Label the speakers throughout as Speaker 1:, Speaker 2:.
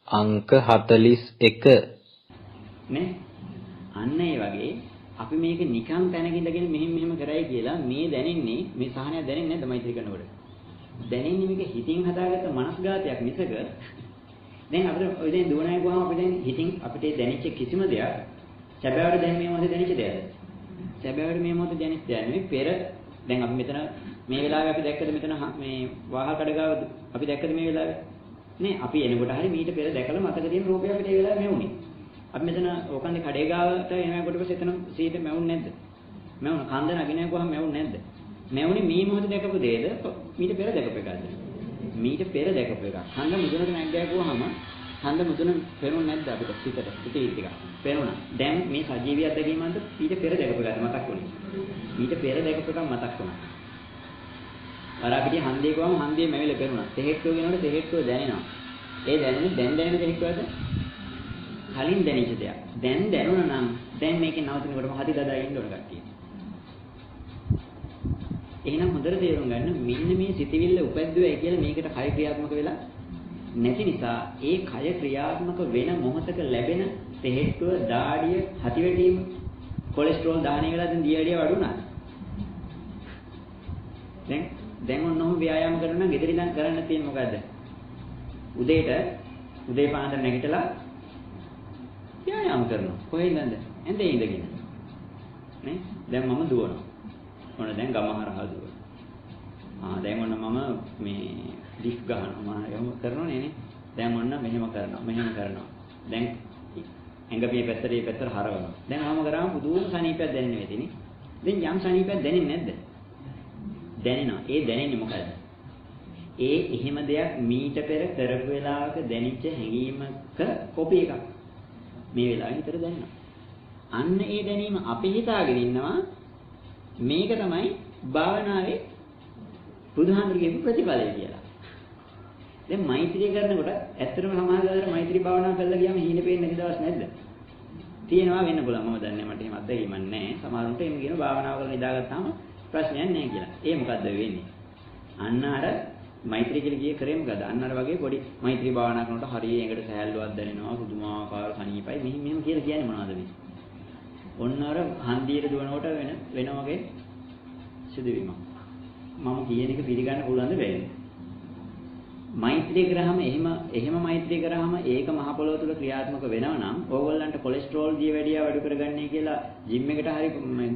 Speaker 1: අංක 41
Speaker 2: නේ අන්න ඒ වගේ අපි මේක නිකන් තැනක ඉඳගෙන මෙහෙම කරයි කියලා මේ දැනෙන්නේ මේ සහනය දැනෙන්නේ නැද්ද මෛත්‍රී කරනකොට දැනෙන්නේ මේක හිතින් හදාගත්ත මනස්ගතයක් මිසක දැන් අපිට ඔය දැන් දුවනයි ගුවාම අපි දැන් හිතින් අපිට දැනෙච්ච කිසිම දෙයක් සැබෑවට දැන් මේ මොහොතේ දැනෙච්ච දෙයක්ද සැබෑවට මේ මොහොතේ දැනෙච්ච දෙයක් නෙවෙයි පෙර දැන් අපි මෙතන මේ වෙලාවේ අපි දැක්කද මෙතන මේ වාහල් කඩගාව අපි දැක්කද මේ වෙලාවේ නේ අපි එනකොට හරි මීට පෙර දැකලා මතක තියෙන රූපය අපිට ඒ වෙලාවේ මෙවුනේ අපි මෙතන ඕකන්දේ කඩේ ගාවට එනකොට පස්සේ එතන සීට මැවුන්නේ නැද්ද? මැවුන කන්ද නගිනකොට කොහොම මැවුන්නේ නැද්ද? මැවුනේ මේ මොහොතේ දැකපු දෙයද මීට පෙර දැකපු එකද? මීට පෙර දැකපු එක. කන්ද මුදුනට නැග්ගෑකුවාම කන්ද මුදුන පෙරුන්නේ නැද්ද අපිට පිටට? පිටේ ටික. පෙරුණා. දැන් මේ සජීවී අත්දැකීමන්ට මීට පෙර දැකපු එකද මතක් වුණේ? මීට පෙර දැකපු එකක් මතක් වුණා. අර අපිට හන්දියේ ගාම හන්දියේ මැවිලා පෙරුණා. තෙහෙට්ටුව කියනකොට තෙහෙට්ටුව දැනෙනවා. ඒ දැනෙන්නේ දැන් දැනෙන තෙහෙට්ටුවද? කලින් දැනෙච්ච දෙයක්. දැන් දැනුණා නම් දැන් මේකේ නවතිනකොටම හදි දදා ඉන්න ඕන කට්ටිය. එහෙනම් හොඳට තේරුම් ගන්න මෙන්න මේ සිතිවිල්ල උපැද්දුවයි කියලා මේකට කය ක්‍රියාත්මක වෙලා නැති නිසා ඒ කය ක්‍රියාත්මක වෙන මොහොතක ලැබෙන තෙහෙට්ටුව, දාඩිය, හතිවැටීම, කොලෙස්ටරෝල් දාහණය වෙලා දැන් දියවැඩිය වඩු වුණාද? දැන් ඔන්නෝම ව්‍යායාම කරනවා නම් ගෙදර ඉඳන් කරන්න තියෙන්නේ මොකද්ද? උදේ පාන්දර නැගිටලා ව්‍යායාම කරනවා. කොහේ ඉඳන්ද? ඇඳේ ඉඳගෙන. නේ? දැන් මම දුවනවා. ඔන්න දැන් ගම හරහා දුවනවා. දැන් ඔන්න මම මේ ලිෆ්ට් ගහනවා. මම එහෙම කරනෝනේ නේ. දැන් ඔන්න මෙහෙම කරනවා. දැන් ඇඟ මේ පැත්තට හරවනවා. දැන් මම කරාම පුදුම සනීපයක් දැනෙන්නේ වෙතිනේ. දැන් යම් සනීපයක් දැනෙන්නේ නැද්ද? දැනෙනවා. ඒ දැනෙන්නේ මොකද්ද? ඒ එහෙම දෙයක් මීට පෙර කරපු වෙලාවක දැනිච්ච හැඟීමක කොපි එකක්. මේ වෙලාවේ හිතට දැනෙනවා. අන්න ඒ දැනීම අපි හිතාගෙන ඉන්නවා මේක තමයි භාවනාවේ බුදුහාමුදුරු කියපු ප්‍රතිඵලය කියලා. දැන් මෛත්‍රී කරනකොට ඇත්තටම සමාජාචාර මෛත්‍රී භාවනාව කළා ගියාම හීන පේන්නේ නැති දවස් නැද්ද? තියෙනවා වෙන්න පුළුවන්. මම දන්නේ මට එහෙම අත්දැකීමක් නැහැ. සමහරුන්ට එහෙම කියන භාවනාව කරලා නිදාගත්තාම ප්‍රශ්නයක් නැහැ කියලා. ඒ මොකද්ද වෙන්නේ? අන්න අර මෛත්‍රී කියලා කියේ කරේ මොකද? අන්න අර වගේ පොඩි මෛත්‍රී භාවනා කරනකොට හරිය ඇඟට සහැල්ලුවක් දැනෙනවා, පුදුමාකාර සනීපයි. මෙහෙම කියලා කියන්නේ මොනවද මේ? ඔන්න අර හන්දියට දුවනකොට වෙන වගේ සිදුවීමක්. මම කියන එක පිළිගන්න පුළුවන්ද බැරිද? මෛත්‍රී කරාම එහෙම මෛත්‍රී කරාම ඒක මහ පොළොව තුල ක්‍රියාත්මක වෙනවා නම් ඕගොල්ලන්ට කොලෙස්ටරෝල් දියවැඩියා වැඩි කරගන්නයි කියලා ජිම් එකට හරි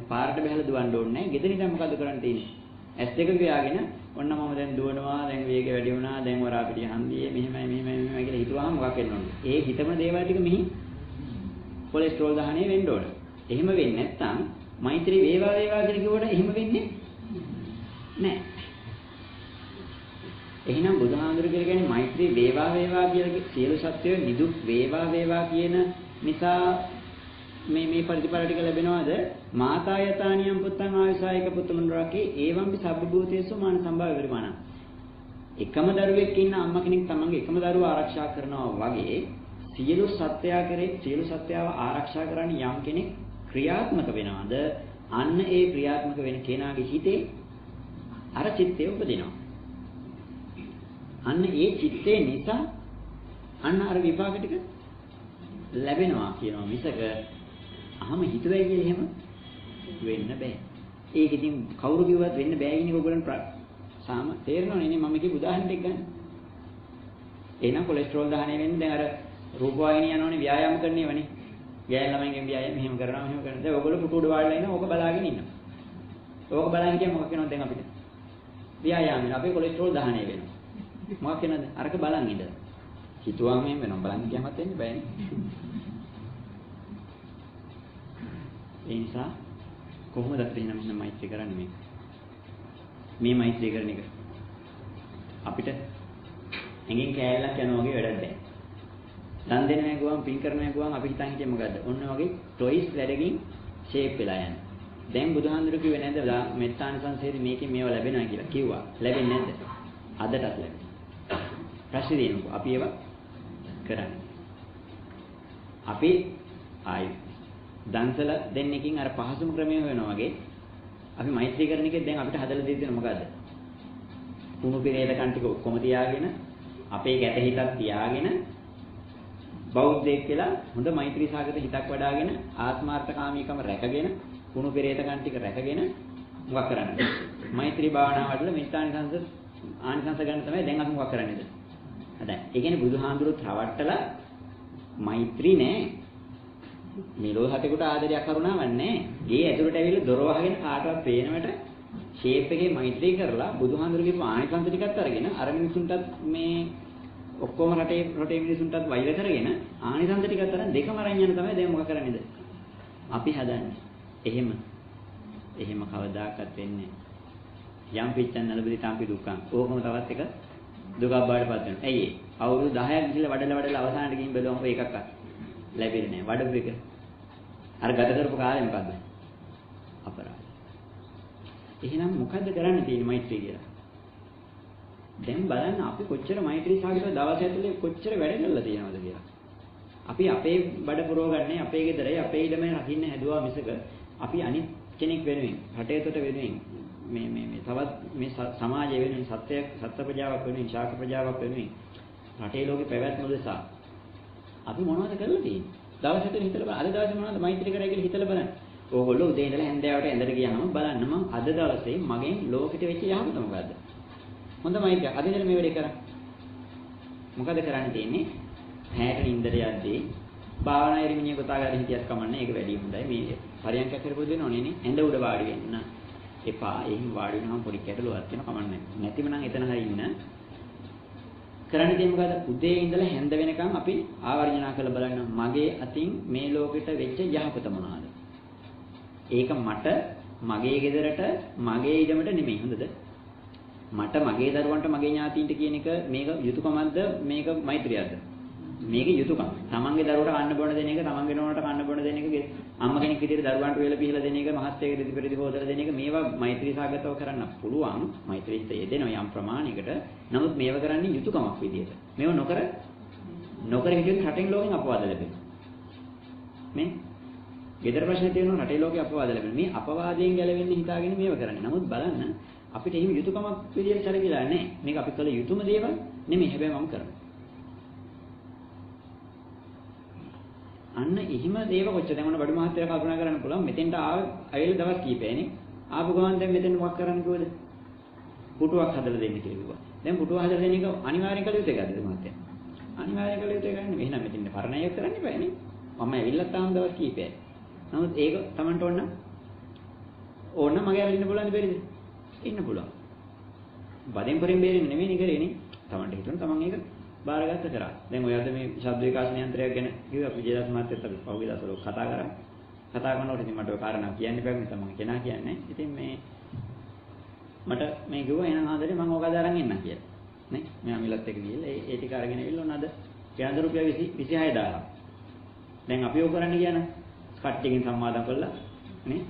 Speaker 2: පාරට බහලා දුවන්න ඕනේ නැහැ. ගෙදර ඉඳන් මොකද කරන්න තියෙන්නේ? ඇස් දෙක පියාගෙන ඔන්න මම දැන් දුවනවා, දැන් වේගය වැඩි වුණා, දැන් වරා පිටිය හන්දියේ මෙහෙමයි කියලා හිතුවාම මොකක් වෙන්න ඕනද? ඒ හිතම දේවල් ටික මෙහි කොලෙස්ටරෝල් දහණය වෙන්න ඕන. එහෙම වෙන්නේ නැත්නම් මෛත්‍රී වේවා කියලා කිව්වට එහෙම වෙන්නේ නැහැ. එහෙනම් බුදුහාමුදුරු කියන්නේ මෛත්‍රී වේවා කියලා සියලු සත්වයෝ නිදුක් වේවා කියන නිසා මේ පරිපූර්ණ ටික ලැබෙනවද? මාතා යතානියම් පුත්තං ආයසායක පුත්තමනරකේ ඒවම්පි සබ්බභූතේසු මාන සම්භාව විරමාණ. එකම දරුවෙක් ඉන්න අම්මා කෙනෙක් තමන්ගේ එකම දරුවා ආරක්ෂා කරනවා වගේ සියලු සත්‍යයව ආරක්ෂා කරන්න යම් කෙනෙක් ක්‍රියාත්මක වෙනවද? අන්න ඒ ක්‍රියාත්මක වෙන කෙනාගේ හිතේ අර චිත්තය උපදිනවා. අන්න ඒ චිත්තේ නිසා අන්න අර විපාක ටික ලැබෙනවා කියනවා මිසක අහම හිතුවයි කියලා එහෙම වෙන්න බෑ. ඒක ඉතින් කවුරු කිව්වත් වෙන්න බෑ කියන එක ඔයගොල්ලන් සාම තේරෙනවනේ නේ මම කිව්ව උදාහරණයක් ගන්න. එහෙනම් කොලෙස්ටරෝල් දහණය වෙන්නේ දැන් අර රූපවාහිනිය යනවනේ ව්‍යායාම කරන්නේ වනේ. ගෑන් ළමයින්ගෙන් ව්‍යායාම මෙහෙම කරනවා. දැන් ඔයගොල්ලෝ පුටු උඩ වාඩිලා ඉන්නවා ඕක බලාගෙන ඉන්නවා. ඕක බලන් කියන්නේ මොකක් වෙනවද දැන් අපිට? ව්‍යායාමයෙන් අපේ කොලෙස්ටරෝල් දහණය වෙනවා. මොකක් වෙනවද? අරක බලන් ඉඳලා. හිතුවාම එහෙම වෙනවා. බලන් කියමත් වෙන්නේ බෑනේ. ඒ නිසා කොහොමද අපි මෙන්න මෛත්‍රී කරන්නේ මේක? මේ මෛත්‍රී කරන එක අපිට ඇඟෙන් කෑල්ලක් යනවා වගේ වැඩක් නැහැ. දන් දෙන නැගුවම පින් කරන නැගුවම අපි හිතන් හිටියේ මොකද්ද? ඔන්න වගේ ටොයිස් වැඩකින් ෂේප් වෙලා යන්නේ. දැන් බුදුහාඳුරු කිව්වේ නැද්ද? මෙත්තානිසංසයේදී මේකෙන් මේව ලැබෙනවා කියලා කිව්වා. ලැබෙන්නේ නැද්ද? අදටත් ලැබෙනවා. ප්‍රශ්නේ දෙන්නකෝ. අපි ඒව කරන්නේ. අපි ආයි දන්සල දෙන්නකින් අර පහසුම ක්‍රමය වෙනවා වගේ අපි මෛත්‍රී කරන එකෙන් දැන් අපිට හදලා දෙන්න මොකද්ද? කුණු පෙරේත කන් ටික ඔක්කොම තියාගෙන අපේ ගැට හිතක් තියාගෙන බෞද්ධයෙක් කියලා හොඳ මෛත්‍රී සාගත හිතක් වඩාගෙන ආත්මාර්ථකාමීකම රැකගෙන කුණු පෙරේතකම් ටික රැකගෙන මොකක් කරන්නේ? මෛත්‍රී භාවනාව වඩලා මෙත්තානිසංස ආනිසංස ගන්න තමයි දැන් අපි මොකක් කරන්නේද? දැන් ඒ කියන්නේ බුදුහාඳුරුත් රවට්ටලා මෛත්‍රී නෑ. මේ ලෝහතේකට ආදරයක් කරුණාවක් නෑ. ගේ ඇතුළට ඇවිල්ලා දොර වහගෙන කාටවත් පේනවට ෂේප් එකේ මෛත්‍රී කරලා බුදුහාඳුරු කියපු ආනිසංස ටිකත් අරගෙන අර මිනිසුන්ටත් මේ ඔක්කොම රටේ මිනිසුන්ටත් වෛර කරගෙන ආනිසංස ටිකත් අරන් දෙකම අරන් යන තමයි දැන් මොකක් කරන්නේද? අපි හදන්නේ. එහෙම කවදාකවත් වෙන්නේ නෑ. යම් පිච්චන් නලබදි තාම්පි දුක්ඛං. ඕකම තවත් එක දුකක් බාටපත් වෙනවා. ඇයි ඒ? අවුරුදු 10ක් ගිහිල්ලා වඩලා අවසානට ගිහින් බැලුවම ඔය එකක්වත් ලැබෙන්නේ නෑ. වඩපු එක. අර ගත කරපු කාලේ මොකද්ද? අපරාධ. එහෙනම් මොකද්ද කරන්න තියෙන්නේ මෛත්‍රී කියලා? දැන් බලන්න අපි කොච්චර මෛත්‍රී සාගතව දවස් ඇතුලේ කොච්චර වැඩ කරලා තියෙනවද කියලා. අපි අපේ බඩ පුරවගන්නේ අපේ ගෙදරේ අපේ ඊළමේ රකින්න හැදුවා මිසක අපි අනිත් කෙනෙක් වෙනුවෙන් රටේතට වෙනුවෙන් මේ තවත් මේ සමාජය වෙනුවෙන් සත්‍ය ප්‍රජාවක් වෙනුවෙන් ශාක ප්‍රජාවක් වෙනුවෙන් රටේ ලෝකේ පැවැත්ම උදෙසා අපි මොනවද කරලා තියෙන්නේ? දවස් ඇතුලේ හිතලා බලන්න. අද දවසේ මොනවද මෛත්‍රී කරා කියලා හිතලා බලන්න. ඕගොල්ලෝ උදේ ඉඳලා හැන්දෑවට ඇඳට ගියාම බලන්න මම අද දවසේ මගෙන් ලෝකෙට වෙච්ච යහපත මොකද්ද? හොඳ මෛත්‍රිය. අද ඉඳලා මේ වැඩේ කරා. මොකද කරන්න තියෙන්නේ? හැයට නින්දට යද්දී භාවනා ඉරිමිනිය කතා කරලා හිටියත් කමන්නේ. ඒක වැඩි හොඳයි. මේ පරියන්ක කරපොත් වෙනෝනේ නේ. ඇඳ උඩ වාඩි වෙන්න එපා. එහෙම වාඩි වෙනවම පොඩි කැටලුවක් වෙන කමන්නේ. නැතිම නම් එතන හරි ඉන්න. කරන්න තියෙන්නේ මොකද? උදේ ඉඳලා හැන්ද වෙනකන් අපි ආවර්ජනා කරලා බලන්න මගේ අතින් මේ ලෝකෙට වෙච්ච යහපත මොනවාද? ඒක මට මගේ ගෙදරට මගේ ඉඩමට නෙමෙයි හොඳද? මට මගේ දරුවන්ට මගේ ඥාතීන්ට කියන එක මේක යුතුයකමක්ද මේක මෛත්‍රියක්ද? මේක යුතුයකම. තමන්ගේ දරුවට කන්න බොන දෙන එක තමන්ගේ නෝනට කන්න බොන දෙන එක අම්ම කෙනෙක් විදිහට දරුවන්ට වේල පිහලා දෙන එක මහත්යෙක් දෙදි පෙරදි හොදලා දෙන එක මේවා මෛත්‍රී සාගතව කරන්න පුළුවන්. මෛත්‍රීත් යෙදෙනවා යම් ප්‍රමාණයකට. නමුත් මේව කරන්නේ යුතුයකමක් විදිහට. මේව නොකර හිටියොත් රටෙන් ලෝකෙන් අපවාද ලැබෙනවා. මේ ගෙදර ප්‍රශ්න තියෙනවා රටේ ලෝකේ අපවාද ලැබෙනවා. මේ අපවාදයෙන් ගැලවෙන්න හිතාගෙන මේව කරන්නේ. නමුත් බලන්න අපිට එහෙම යුතුයකමක් විදියට සැලකිලා නැහැ. මේක අපි කළ යුතුම දේවල් නෙමෙයි. හැබැයි මම කරනවා. අන්න එහෙම දේව කොච්චර දැන් මොන බඩු මහත්තයා කල්පනා කරන්න පුළුවන් මෙතෙන්ට ආවෙල දවස් කීපයනේ. ආපු ගමන් දැන් මෙතෙන් මොකක් කරන්න කිව්වද? පුටුවක් හදලා දෙන්න කියලා කිව්වා. දැන් පුටුව හදලා දෙන එක අනිවාර්යෙන් කළ යුතු එකක්ද මහත්තයා? අනිවාර්යෙන් කළ යුතු එකක් නෙමෙයි. එහෙනම් මෙතෙන් පරණයක් කරන්න බෑනේ. මම ඇවිල්ලා තාම දවස් කීපයයි. නමුත් ඒක Tamanට ඕන මගේ අරගෙන ඉන්න පුළුවන්ද බැරිද? ඉන්න පුළුවන්. බඩෙන් පරින් බේරෙන්නේ නෙමෙයි කරේනේ. Tamanට හිතුණ Taman ඒක බාරගත්ත කරා. දැන් ඔය අද මේ ශබ්ද විකාශන යන්ත්‍රයක් ගැන කිව්වා අපි විජේදාස මහත්තයත් අපි පහුගිය දවස්වල කතා කරා. කතා කරනකොට ඉතින් මට ඔය කාරණා කියන්න බැහැ නිසා මම කෙනා කියන්නේ. ඉතින් මේ මට මේ කිව්වා එහෙනම් ආදරේ මම ඕක අරන් එන්නම් කියලා. නේ? මෙයා මිලත් එක ගිහලා ඒ ටික අරගෙන ඇවිල්ලා ඔන්න අද ගෙනද රුපියල් 26000. දැන් අපි ඕක කරන්න කියන කට්ටියකින් සම්මාදම් කළා නේ?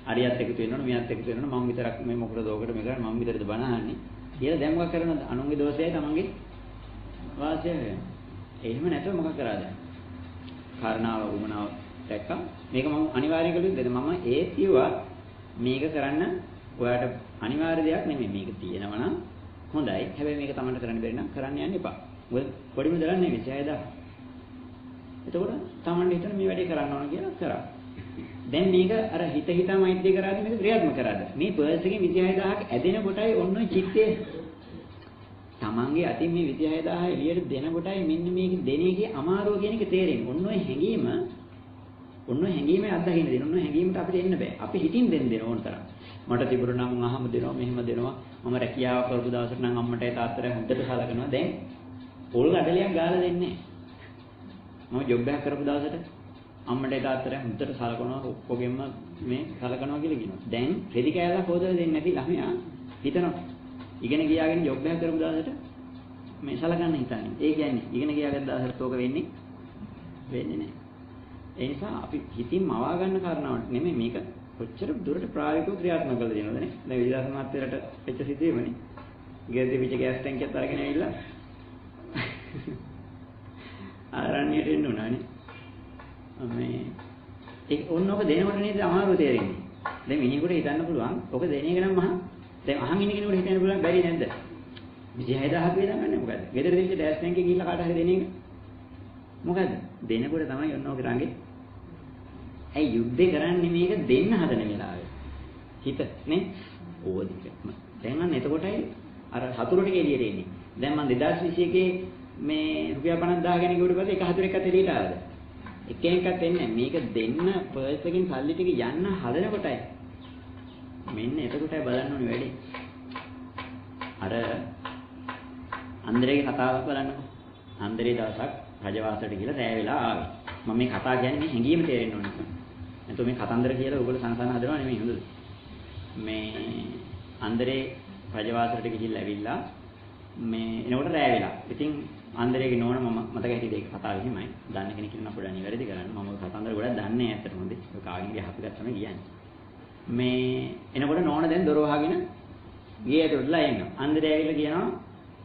Speaker 2: හරියත් එකතු වෙනවනේ මෙයාත් එකතු වෙනවනේ මම විතරක් මේ මොකටද ඕකට මේ කරන්නේ මම විතරද බණ අහන්නේ කියලා දැන් මොකක් කරනවද? අනුන්ගේ දෝෂයයි තමන්ගේ වාසිය වෙනවා. එහෙම නැතුව මොකක් කරාද? කාරණාව උමනාව දැක්කා. මේක මම අනිවාර්යයෙන් කළ යුතුද? මම ඒත් කිව්වා මේක කරන්න ඔයාලට අනිවාර්ය දෙයක් නෙමෙයි. මේක තියෙනවා නම් හොඳයි. හැබැයි මේක තමන්ට කරන්න බැරි නම් කරන්න යන්න එපා. මොකද පොඩිම දරන්නේ නෙමෙයි 26000. එතකොට තමන්ට හිතන මේ වැඩේ කරන්න ඕන කියලා කරා. දැන් මේක අර හිතා මෛත්‍රී කරාද මේක ක්‍රියාත්මක කරාද? මේ පර්ස් එකේ 26000ක් ඇදෙන කොටයි ඔන්න ඔය චිත්තේ තමන්ගේ අතින් මේ 26000 එළියට දෙන කොටයි මෙන්න මේක දෙන එකේ අමාරුව කියන එක තේරෙන්නේ. ඔන්න ඔය හැඟීමේ අත්දකින්න දෙන. ඔන්න ඔය හැඟීමට අපිට එන්න බෑ. අපි හිතින් දෙන්න ඕන තරම්. මට තිබුණා නම් අහම දෙනවා මෙහෙම දෙනවා. මම රැකියාව කරපු දවසට නම් අම්මටයි තාත්තටයි හොඳට සලකනවා. දැන් පොල් ගඩලියක් ගාලා දෙන්නේ නැහැ. මම ජොබ් එකක් කරපු දවසට අම්මටයි තාත්තටයි හොඳට සලකනවා ඔක්කොගෙම මේ සලකනවා කියලා කියනවා. දැන් රෙදි කෑල්ලක් හොදලා දෙන්නේ නැති ළමයා හිතනවා. ඉගෙන ගියාගෙන ජොබ් එකක් කරපු දවසට මේ සලකන්න හිතන්නේ. ඒ කියන්නේ ඉගෙන ගියාගෙන දවසට ඕක වෙන්නේ නැහැ. ඒ නිසා අපි හිතින් මවා ගන්න කාරණාවක් නෙමෙයි මේක කොච්චර දුරට ප්‍රායෝගිකව ක්‍රියාත්මක කරලා දෙනවද නේ? දැන් විද්‍යාස මාත්‍යරට වෙච්ච සිදුවීමනේ. ගෙදර පිට ගෑස් ටැංකියක් අරගෙන ඇවිල්ලා ආරණ්‍යයට එන්න උනානේ. මේ ඒක ඕනෝක දෙනකොට නේද අමාරුව තේරෙන්නේ. දැන් මිනිහෙකුට හිතන්න පුළුවන් ඔක දෙන එක නම් මහා දැන් අහන් ඉන්න කෙනෙකුට හිතන්න පුළුවන් බැරි නැද්ද? 26000ක් වේදන් ගන්න මොකද? ගෙදර දෙන්න ඩෑස් ටැංකිය ගිහිල්ලා කාට හරි දෙන එක. මොකද දෙනකොට තමයි ඔන්න ඔක රංගේ. ඇයි යුද්ධේ කරන්නේ මේක දෙන්න හදන වෙලාවේ. හිත නේ ඕදික. දැන් අන්න එතකොටයි අර හතුරු ටික එළියට එන්නේ. දැන් මම 2021 මේ රුපියල් 50000 ගැන කිව්වට පස්සේ එක හතුරෙක්වත් එළියට ආවද? එක එකක්වත් එන්නේ නැහැ. මේක දෙන්න පර්ස් එකකින් සල්ලි ටික යන්න හදනකොටයි. මෙන්න එතකොටයි බලන්න ඕනේ වැඩි. අර අන්දරේගේ කතාවක් බලන්නකො. අන්දරේ දවසක් රජවාසයට ගිහලා රැය වෙලා ආවේ. මම මේ කතා කියන්නේ මේ හැංගීම තේරෙන්න ඕනේ නිසා. එතකොට මේ කතන්දර කියලා ඔයගොල්ලෝ සංසාන හදනවා නෙමෙයි හොඳද? මේ අන්දරේ රජවාසයට ගිහිල්ලා ඇවිල්ලා මේ එනකොට රැය වෙලා. ඉතින් අන්දරේගේ නෝන මම මතක හිටියේ ඒක කතාව එහෙමයි. දන්න කෙනෙක් ඉන්න පොඩ්ඩක් නිවැරදි කරන්න. මම ඔය කතන්දර ගොඩක් දන්නේ නැහැ ඇත්තටම හොඳේ. ඔය කාගෙන් ගහපු ගත්තම කියන්නේ. මේ එනකොට නෝන දැන් දොර වහගෙන ගියේ ඇතුළටලා එනවා. අන්දරේ ඇවිල්ලා කියනවා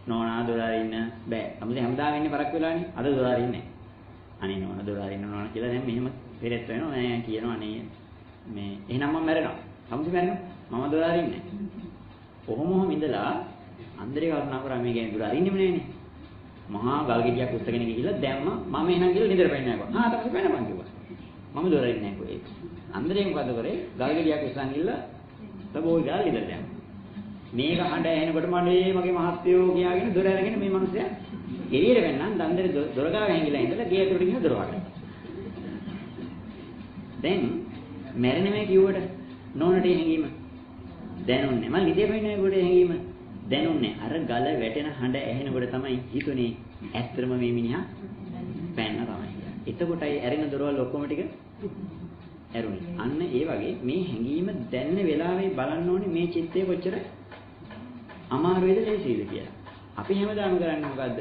Speaker 2: නෝනා දොර අරින්න බෑ. අමුද හැමදාම ඉන්නේ පරක් වෙලානේ. අද දොර අරින්නේ නැහැ. අනේ නෝන දොර අරින්න නෝන කියලා දැන් මෙහෙම පෙරෙත් වෙනවා. මම කියනවා අනේ මේ එහෙනම් මම මැරෙනවා. සමුදි මැරෙනවා. මම දොර අරින්නේ නැහැ. කොහොම ඉඳලා අන්දරේ කල්පනා කරා මේ ගැන දොර අරින්නෙම නෑනේ. මහා ගල් ගෙඩියක් උස්සගෙන ගිහිල්ලා දැම්ම මම එහෙනම් ගිහලා නිදර වෙන්නේ නැහැ. ආ තමයි වෙනපන් කිව්වා. මම දොර අරින්නේ නැහැ කොහේ. අන්දරේ මොකද කරේ? ගල් ගෙඩියක් උස්සන් ගිහිල්ලා තබෝයි ගාල් ඉඳලා දැම්මා. මේක හඬ ඇහෙනකොට මගේ මහත්තයෝ කියාගෙන දොර අරගෙන මේ මිනිස්සයා එළියට වෙන්නම් දන්දරේ දොර ගාව හැංගිලා ඉඳලා ගේ ඇතුළට ගිහින් දොර වහලා. දැන් මැරෙන්නේ කිව්වට නෝනට හැංගීම දැනුන්නේ. මම නිදේ වෙන්නේ කොට හැංගීම දැනුන්නේ. අර ගල වැටෙන හඬ ඇහෙනකොට තමයි හිතුනේ ඇත්තම මේ මිනිහා පැන්න තමයි. එතකොටයි ඇරෙන දොරවල් ඔක්කොම ටික ඇරුණේ. අන්න ඒ වගේ මේ හැංගීම දැන්න වෙලාවේ බලන්න ඕනේ මේ චිත්තය කොච්චර අමාරු වේද ලේසිද කියලා. අපි හැමදාම කරන්නේ මොකද්ද?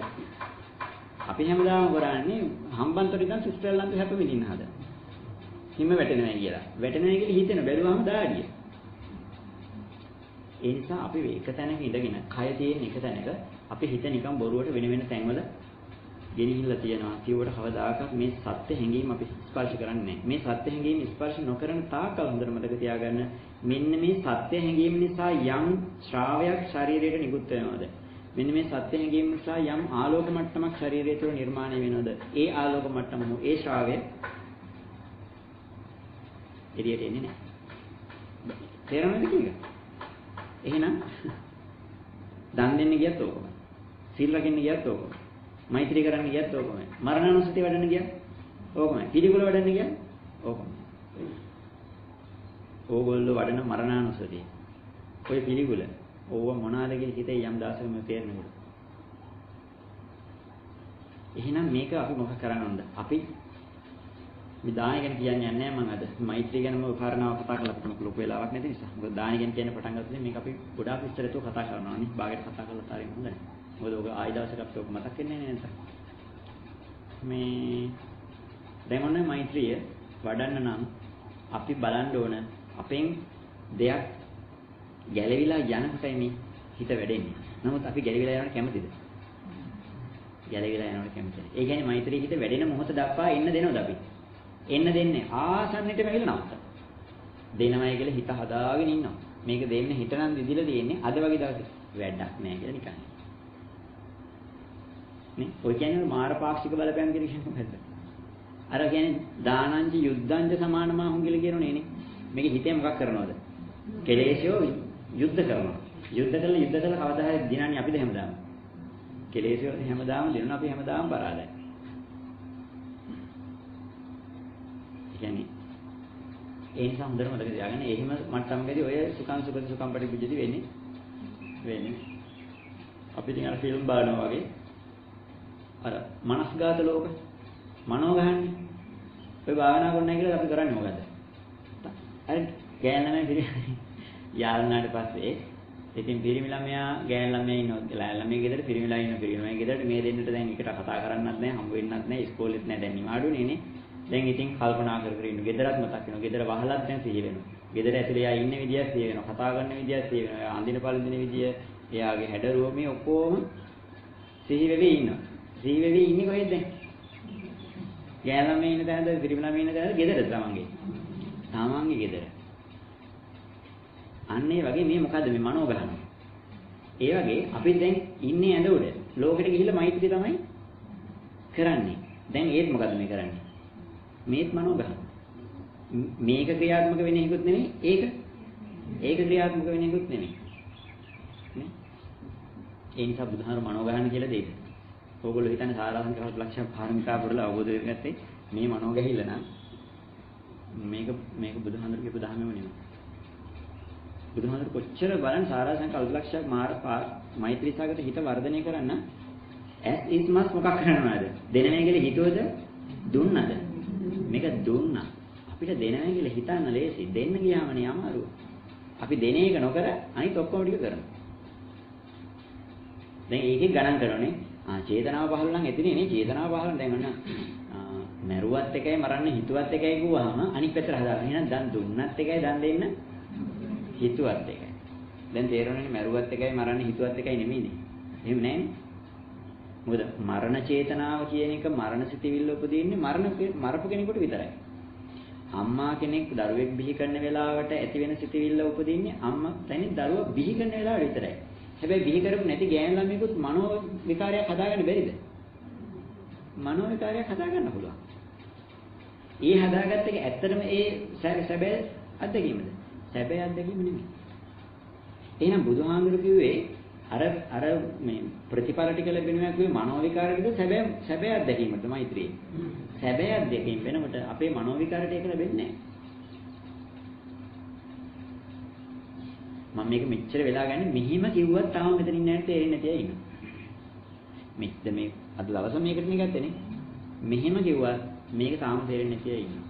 Speaker 2: අපි හැමදාම කරන්නේ හම්බන්තොට ඉඳන් සිස්ටර්ලන්ත හැප විඳින්න හදන. හිම වැටෙනවා කියලා. වැටෙනවා කියලා හිතෙන බැලුවාම දාඩිය. ඒ නිසා අපි එක තැනක ඉඳගෙන කය තියෙන එක තැනක අපි හිත නිකන් බොරුවට වෙන වෙන තැන්වල ගෙනිහිල්ලා තියනවා. කිව්වට කවදාකවත් මේ සත්‍ය හැඟීම අපි ස්පර්ශ කරන්නේ නැහැ. මේ සත්‍ය හැඟීම ස්පර්ශ නොකරන තාක්කල් හොඳට මතක තියාගන්න මෙන්න මේ සත්‍ය හැඟීම නිසා යම් ශ්‍රාවයක් ශරීරයට නිකුත් වෙනවද? මෙන්න මේ සත්‍ය හැඟීම නිසා යම් ආලෝක මට්ටමක් ශරීරය තුළ නිර්මාණය වෙනවද? ඒ ආලෝක මට්ටම හෝ ඒ ශ්‍රාවය එළියට එන්නේ නැහැ. තේරෙනවද කියන්නේ? එහෙනම් දන් දෙන්න ගියත් ඕකමයි. සීල් රකින්න ගියත් ඕකමයි. මෛත්‍රී කරන්න ගියත් ඕකමයි. මරණානුස්සතිය වඩන්න ගියත් ඕකමයි. පිළිකුල වඩන්න ගියත් ඕකමයි. ඕගොල්ලෝ වඩන මරණානුස්සතිය. ඔය පිළිකුල ඕව මොනවාද කියලා හිතේ යම් දාසක මේ තේරෙනකොට. එහෙනම් මේක අපි මොකක් කරන්න ඕනද? අපි මේ දාන ගැන කියන්නේ නැහැ මම අද. මෛත්‍රී ගැන මම කාරණාව කතා කරලා අපිට ලොකු වෙලාවක් නැති නිසා. මොකද දාන ගැන කියන පටන් ගත්තොත් මේක අපි ගොඩාක් විස්තරව කතා කරනවා නේ. භාගයට කතා කරලා තාරින් හොඳයි. මොකද ඔක ආයි දවසක අපිට ඔක මතක් වෙන්නේ නැහැ නේද? මේ දැන් ඔන්න මෛත්‍රිය වඩන්න නම් අපි බලන්න ඕන අපෙන් දෙයක් ගැලවිලා යනකොටයි මේ හිත වැඩෙන්නේ. නමුත් අපි ගැලවිලා යනවට කැමතිද? ගැලවිලා යනවට කැමතිද? ඒ කියන්නේ මෛත්‍රී හිත වැඩෙන මොහොත දක්වා එන්න දෙනවද අපි? එන්න දෙන්නේ ආසන්නෙටම ඇවිල්ලා නවත්ත. දෙනවයි කියලා හිත හදාගෙන ඉන්නවා. මේක දෙන්න හිතනම් දිදිලා දෙන්නේ අද වගේ දවසක වැඩක් නෑ කියලා නිකන්. නේ? ඔය කියන්නේ මාරපාක්ෂික බලපෑම් කියන එක මොකද්ද? අර කියන්නේ දානංච යුද්ධංච සමානමාහුම් කියලා කියනෝනේ නේ. මේක හිතේ මොකක් කරනවද? කෙලෙසියෝ යුද්ධ කරනවා. යුද්ධ කළා කවදා හරි දිනන්නේ අපිද හැමදාම. කෙලෙසියෝ හැමදාම දිනන අපි හැමදාම පරාදයි. කියන්නේ ඒ නිසා හොඳට මතක තියාගන්න. එහෙම මට්ටමකදී ඔය සුඛං සුඛ සුඛං පරිපූජ්‍යති වෙන්නේ. අපි ඉතින් අර ෆිල්ම් බලනවා වගේ අර මනස්ගත ලෝක මනෝ ගහන්නේ. ඔය භාවනා කරන්න කියලා අපි කරන්නේ මොකද්ද? අර ගෑන ළමයි පිරිමි යාළුනාට පස්සේ ඉතින් පිරිමි ළමයා ගෑන ළමයා ඉන්නවා. ළමයි ගෙදර පිරිමි ළමයි ඉන්නවා. පිරිමි ළමයි ගෙදරට මේ දෙන්නට දැන් එකට කතා කරන්නත් නැහැ, හම්බ වෙන්නත් නැහැ, ඉස්කෝලෙත් නැහැ, දැන් නිවාඩුනේ නේ. දැන් ඉතින් කල්පනා කර කර ඉන්න. ගෙදරත් මතක් වෙනවා. ගෙදර වහලත් දැන් සිහි වෙනවා. ගෙදර ඇතුලේ යා ඉන්න විදිය සිහි වෙනවා. කතා කරන විදිය සිහි වෙනවා. එයා අඳින පළඳින විදිය, එයාගේ හැඩරුව මේ ඔක්කොම සිහි වෙවි ඉන්නවා. සිහි වෙවි ඉන්නේ කොහෙද දැන්? ගෑන ළමයි ඉන්න තැනද, පිරිමි ළමයි ඉන්න තැනද? ගෙදරද තමන්ගේ? තමන්ගේ ගෙදර. අන්න ඒ වගේ මේ මොකද්ද මේ මනෝ ගහනවා. ඒ වගේ අපි දැන් ඉන්නේ ඇඳ උඩ. ලෝකෙට ගිහිල්ලා මෛත්‍රිය තමයි කරන්නේ. දැන් ඒත් මොකද මේ කරන්නේ? මේත් මනෝගහන. මේක ක්‍රියාත්මක වෙන එකකුත් නෙමෙයි. ඒක ක්‍රියාත්මක වෙන එකකුත් නෙමෙයි. නේ? ඒ නිසා බුදුහාර මනෝගහන කියලා දෙයිද? ඕගොල්ලෝ හිතන්නේ සාරාංශ ලක්ෂණ පාරමිතා පුරලා අවබෝධ කරගත්තේ මේ මනෝගහිල්ල නම් මේක බුදුහාමුදුරු කියපු ධර්මෙම නෙමෙයි. බුදුහාමුදුරු කොච්චර බලන් සාරාංශ කල්පලක්ෂයක් මෛත්‍රී සාගත හිත වර්ධනය කරන්න ඇස් ඉස්මස් මොකක් කරනවද? දෙනවයි කියලා හිතුවද? දුන්නද? මේක දුන්නා. අපිට දෙනවයි කියලා හිතන්න ලේසි. දෙන්න ගියාමනේ අමාරුව. අපි දෙන එක නොකර අනිත් ඔක්කොම ටික කරනවා. දැන් ඒකේ ගණන් කරනනේ. චේතනාව පහළ නම් එතනේ නේ චේතනාව පහළ දැන් ඔන්න මරුවත් එකයි මරන්න හිතුවත් එකයි කිව්වහම අනිත් පැත්තට හදාගන්න. එහෙනම් දන් දුන්නත් එකයි දන් දෙන්න හිතුවත් එකයි. දැන් තේරෙනවනේ මරුවත් එකයි මරන්න හිතුවත් එකයි නෙමෙයිනේ. එහෙම නෑනේ. මොකද මරණ චේතනාව කියන එක මරණ සිතිවිල්ල උපදින්නේ මරපු කෙනෙකුට විතරයි. අම්මා කෙනෙක් දරුවෙක් බිහි කරන වෙලාවට ඇති වෙන සිතිවිල්ල උපදින්නේ අම්මා තනින් දරුවා බිහි කරන වෙලාවට විතරයි. හැබැයි බිහි කරපු නැති ගෑනු ළමයෙකුත් මනෝ විකාරයක් හදාගන්න බැරිද? මනෝ විකාරයක් හදාගන්න පුළුවන්. ඒ හදාගත්ත එක ඇත්තටම ඒ සැබෑ අත්දැකීමද? සැබෑ අත්දැකීම නෙමෙයි. එහෙනම් බුදුහාමුදුරු කිව්වේ අර මේ ප්‍රතිඵල ටික ලැබෙනවා කිව්වේ මනෝ විකාරයකද සැබෑ අත්දැකීමද මෛත්‍රියේ? සැබෑ අත්දැකීම වෙනකොට අපේ මනෝ විකාරයට ඒක ලැබෙන්නේ නැහැ. මම මේක මෙච්චර වෙලා ගන්නේ මෙහිම කිව්වත් තාම මෙතන ඉන්න ඇත්තේ තේරෙන්නේ නැති අය ඉන්නවා. මෙච්චර මේ අද දවස මේකට නේ ගත්තේ නේ. මෙහිම කිව්වත් මේක තාම තේරෙන්නේ නැති අය ඉන්නවා.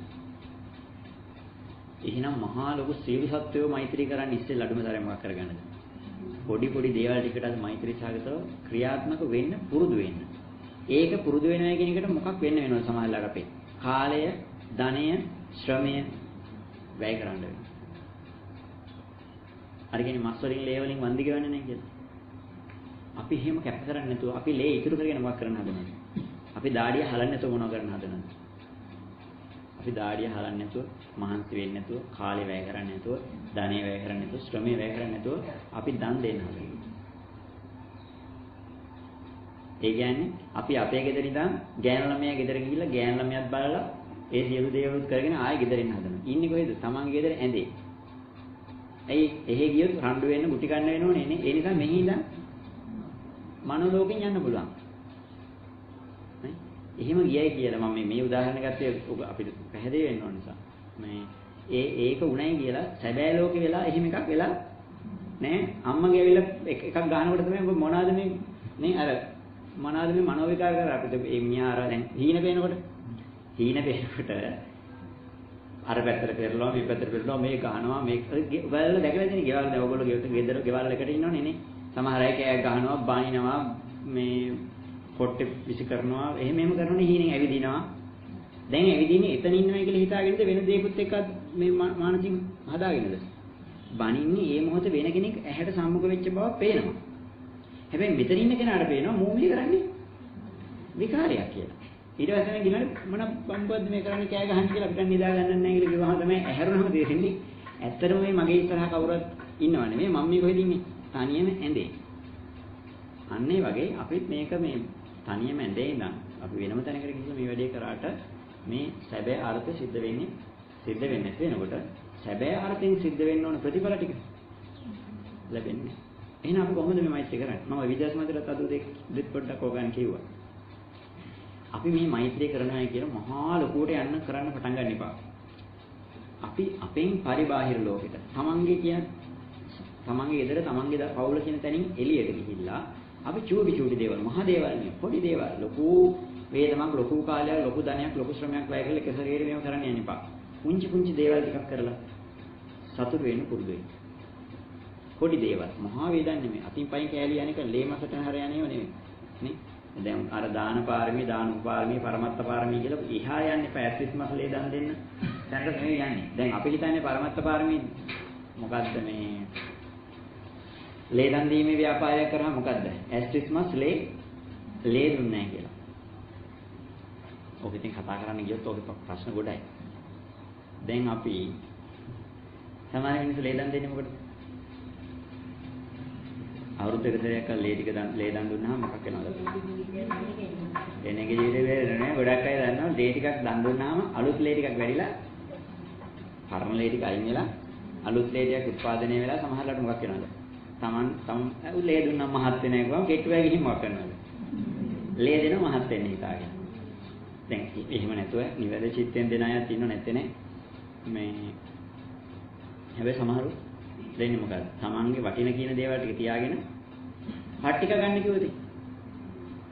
Speaker 2: එහෙනම් මහා ලොකු සියලු සත්වයෝ මෛත්‍රී කරන්න ඉස්සෙල්ලා අඩුම තරම් මොකක් කරගන්නද? පොඩි දේවල් ටිකට මෛත්‍රී සාගතව ක්‍රියාත්මක වෙන්න පුරුදු වෙන්න. ඒක පුරුදු වෙනවා කියන එකට මොකක් වෙන්න වෙනවද සමහරවිට අපේ? කාලය, ධනය, ශ්‍රමය වැය කරන්න වෙනවා. අර කියන්නේ මස් වලින් ලේ වලින් වන්දි ගෙවන්නේ නැහැ කියලා. අපි එහෙම කැප කරන්නේ නැතුව අපි ලේ ඉතුරු කරගෙන මොකක් කරන්න හදනවද? අපි දාඩිය හලන්නේ නැතුව මොනව කරන්න හදනවද? අපි දාඩිය හලන්නේ නැතුව, මහන්සි වෙන්නේ නැතුව, කාලය වැය කරන්නේ නැතුව, ධනෙ වැය කරන්නේ නැතුව, ශ්‍රමය වැය කරන්නේ නැතුව අපි දන් දෙන්න හදනවා. ඒ කියන්නේ අපි අපේ ගෙදර ඉඳන් ගෑනු ළමයා ගෙදර ගිහිල්ලා ගෑනු ළමයාත් බලලා ඒ සියලු දේවලුත් කරගෙන ආයෙ ගෙදර එන්න හදනවා. ඉන්නේ කොහෙද? තමන්ගේ ගෙදර ඇඳේ. ඇයි එහෙ ගියොත් රණ්ඩු වෙන්න මුටි කන්න වෙනෝනේ නේ. ඒ නිසා මෙහි ඉඳන් මනෝ ලෝකෙන් යන්න පුළුවන්. නේ? එහෙම ගියයි කියලා මම මේ උදාහරණ ගත්තේ අපිට පැහැදිලි වෙන්න ඕන නිසා. මේ ඒක උණයි කියලා සැබෑ ලෝකේ වෙලා එහෙම එකක් වෙලා නෑ. අම්මගේ ඇවිල්ලා එකක් ගන්නකොට තමයි මොනවාද මේ නේ අර මොනවාද මේ මනෝ විකාර කර අපිට මේ මියාර දැන් හීන පේනකොට අර පැත්තට පෙරලනවා මේ පැත්තට පෙරලනවා මේ ගහනවා මේ වල දැකලා තියෙන ගෙවල් දැන් ඔයගොල්ලෝ ගෙවල් එකට ඉන්නෝනේ නේ. සමහර අය කෑ ගහනවා බානිනවා මේ පොට්ටේ විසි කරනවා එහෙම කරනෝනේ හීනෙන් ඇවිදිනවා. දැන් ඇවිදින්නේ එතන ඉන්නවා කියලා හිතාගෙනද වෙන දෙයක්ත් එක්ක මේ මානසික හදාගෙනද? බනින්නේ මේ මොහොත වෙන කෙනෙක් ඇහැට සම්මුඛ වෙච්ච බව පේනවා. හැබැයි මෙතන ඉන්න කෙනාට පේනවා මූ මේ කරන්නේ විකාරයක් කියලා. ඊට පස්සේ ගිහලා මොන බම්බද්ද මේ කරන්නේ කෑ ගහන්න කියලා අපිට නිදා ගන්න නැහැ කියලා කිව්වහම තමයි ඇහැරුණම තේරෙන්නේ. ඇත්තටම මේ මගේ ඉස්සරහා කවුරුත් ඉන්නව නෙමෙයි මම මේ කොහෙද ඉන්නේ? තනියම ඇඳේ. අන්න ඒ වගේ අපිත් මේක මේ තනියම ඇඳේ ඉඳන් අපි වෙනම තැනකට ගිහින් මේ වැඩේ කරාට මේ සැබෑ අර්ථය සිද්ධ වෙන්නේ නැති වෙනකොට සැබෑ අර්ථයෙන් සිද්ධ වෙන්න ඕන ප්‍රතිඵල ටික ලැබෙන්නේ. එහෙනම් අපි කොහොමද මේ මෛත්‍රී කරන්නේ? මම විද්‍යාස්මන්තරත් අද දෙත් පොඩ්ඩක් ඕගන් කිව්වා. අපි මේ මෛත්‍රී කරනවා කියන මහා ලොකුවට යන්න කරන්න පටන් ගන්න එපා. අපි අපෙන් පරිබාහිර ලෝකෙට තමන්ගේ ගෙදර තමන්ගේ පවුල කියන තැනින් එළියට ගිහිල්ලා අපි චූටි දේවල් මහා දේවල් නෙවෙයි පොඩි දේවල් ලොකු වේදමක් ලොකු කාලයක් ලොකු ධනයක් ලොකු ශ්‍රමයක් වැය කරලා එක සැරේට මේව කරන්න යන්න එපා. පුංචි දේවල් ටිකක් කරලා සතුට වෙන්න පුරුදු වෙන්න. පොඩි දේවල් මහා වේදන් නෙමෙයි අතින් පයින් කෑලි යන්නේක ලේ මසට හර යන්නේව නෙමෙයි නේ. දැන් අර දාන පාරමී දාන උපාරමී පරමත්ත පාරමී කියලා ඉහා යන්නේ පැස්තිස් මසලේ දන් දෙන්න. දැන් මේ යන්නේ. දැන් අපි හිතන්නේ පරමත්ත පාරමී මොකද්ද මේ ලේ දන් දීමේ ව්‍යාපාරයක් කරා මොකද්ද? ඇස්තිස් මසලේ ලේ දුන්නේ නැහැ කියලා. ඔක ඉතින් කතා කරන්න ගියොත් ඔක ප්‍රශ්න ගොඩයි. දැන් අපි සමහර මිනිස්සු ලේ දන් දෙන්නේ මොකටද? අවුරුද්දකට සැරයක් ලේ ටික ලේ දන් දුන්නාම මොකක් වෙනවද? එනගේ ජීවිතේ වෙන්නේ ගොඩක් අය දන්නවා ලේ ටිකක් දන් දුන්නාම අලුත් ලේ ටිකක් වැඩිලා පරණ ලේ ටික අයින් වෙලා අලුත් ලේ ටිකක් උත්පාදනය වෙලා සමහරවිට මොකක් වෙනවද? තම ලේ දුන්නා මහත් වෙන එකම කෙට්ටු වෙලා ගිහින් මොකක් කරනවද? ලේ දෙන මහත් වෙන්නේ හිතාගෙන. දැන් එහෙම නැතුව නිවැරදි චිත්තෙන් දෙන අයත් ඉන්නව නැත්තේ නේ. මේ හැබැයි සමහරු දෙන්නේ මොකද? තමන්ගේ වටින කියන දේවල් ටික තියාගෙන පට්ටික ගන්න කිව්වද?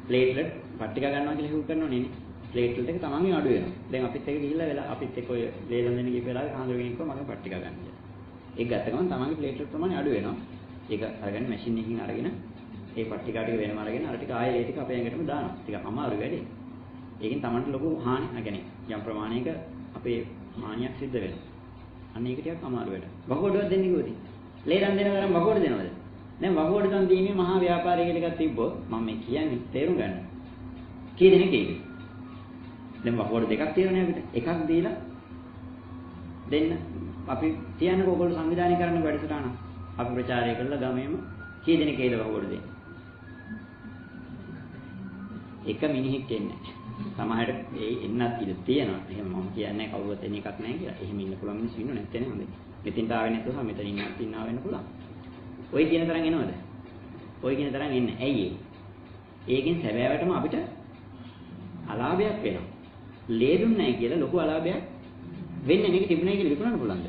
Speaker 2: ප්ලේට්ලට් පට්ටික ගන්නවා කියලා හිතු කරනෝනේ නේ. ප්ලේට්ලට් එක තමන්ගේ අඩු වෙනවා. දැන් අපිත් එක ගිහිල්ලා වෙලා අපිත් එක්ක ඔය ලේලම් දෙන්න ගිහ වෙලාවේ කාන්දරගෙන ඉක්කම මම පට්ටික ගන්න කියලා. ඒක ගත්ත ගමන් තමන්ගේ ප්ලේට්ලට් ප්‍රමාණය අඩු වෙනවා. ඒක අරගෙන මැෂින් එකකින් අරගෙන ඒ පට්ටික ටික වෙනම අරගෙන අර ටික ආයෙ ඒ ටික අපේ ඇඟටම දානවා. ටික අමාරු වැඩේ. ඒකෙන් තමන්ට ලොකු හානියක් يعني යම් ප්‍රමාණයක අපේ හානියක් සිද්ධ වෙනවා. අන්න ඒක ටිකක් අමාරු වැඩ. වහකොඩුවක් දෙන්නේ කිව්වද? ලේරන් දෙන තරම් වහකොඩු දෙනවද? දැන් වහකොඩු දන් දීමේ මහා ව්‍යාපාරය කියලා එකක් තිබ්බොත් මම මේ කියන්නේ තේරුම් ගන්න. කී දෙනෙක් ඒකද? දැන් වහකොඩු දෙකක් තියෙනනේ අපිට. එකක් දීලා දෙන්න අපි තියන්නේ ඔයගොල්ලෝ සංවිධානය කරන්න වැඩසටහන. අපි ප්‍රචාරය කළා ගමේම කී දෙනෙක් ඒද වහකොඩු දෙන්නේ? එක මිනිහෙක් එන්නේ. සමහරට ඒ එන්නත් ඉඩ තියෙනවා. එහෙම මම කියන්නේ කවුරුත් එන එකක් නැහැ කියලා. එහෙම ඉන්න පුළුවන් මිනිස්සු ඉන්නව නැත්තේ නේ හොඳයි. මෙතෙන්ට ආවේ නැතුව මෙතන ඉන්නවා වෙන්න පුළුවන්. ඔය කියන තරම් එනවද? ඔය කියන තරම් එන්නේ. ඇයි ඒ? ඒකෙන් සැබෑවටම අපිට අලාභයක් වෙනවා. ලේ දුන්නේ නැහැ කියලා ලොකු අලාභයක් වෙන්නේ මේක තිබුණයි කියලා විකුණන්න පුළුවන්ද?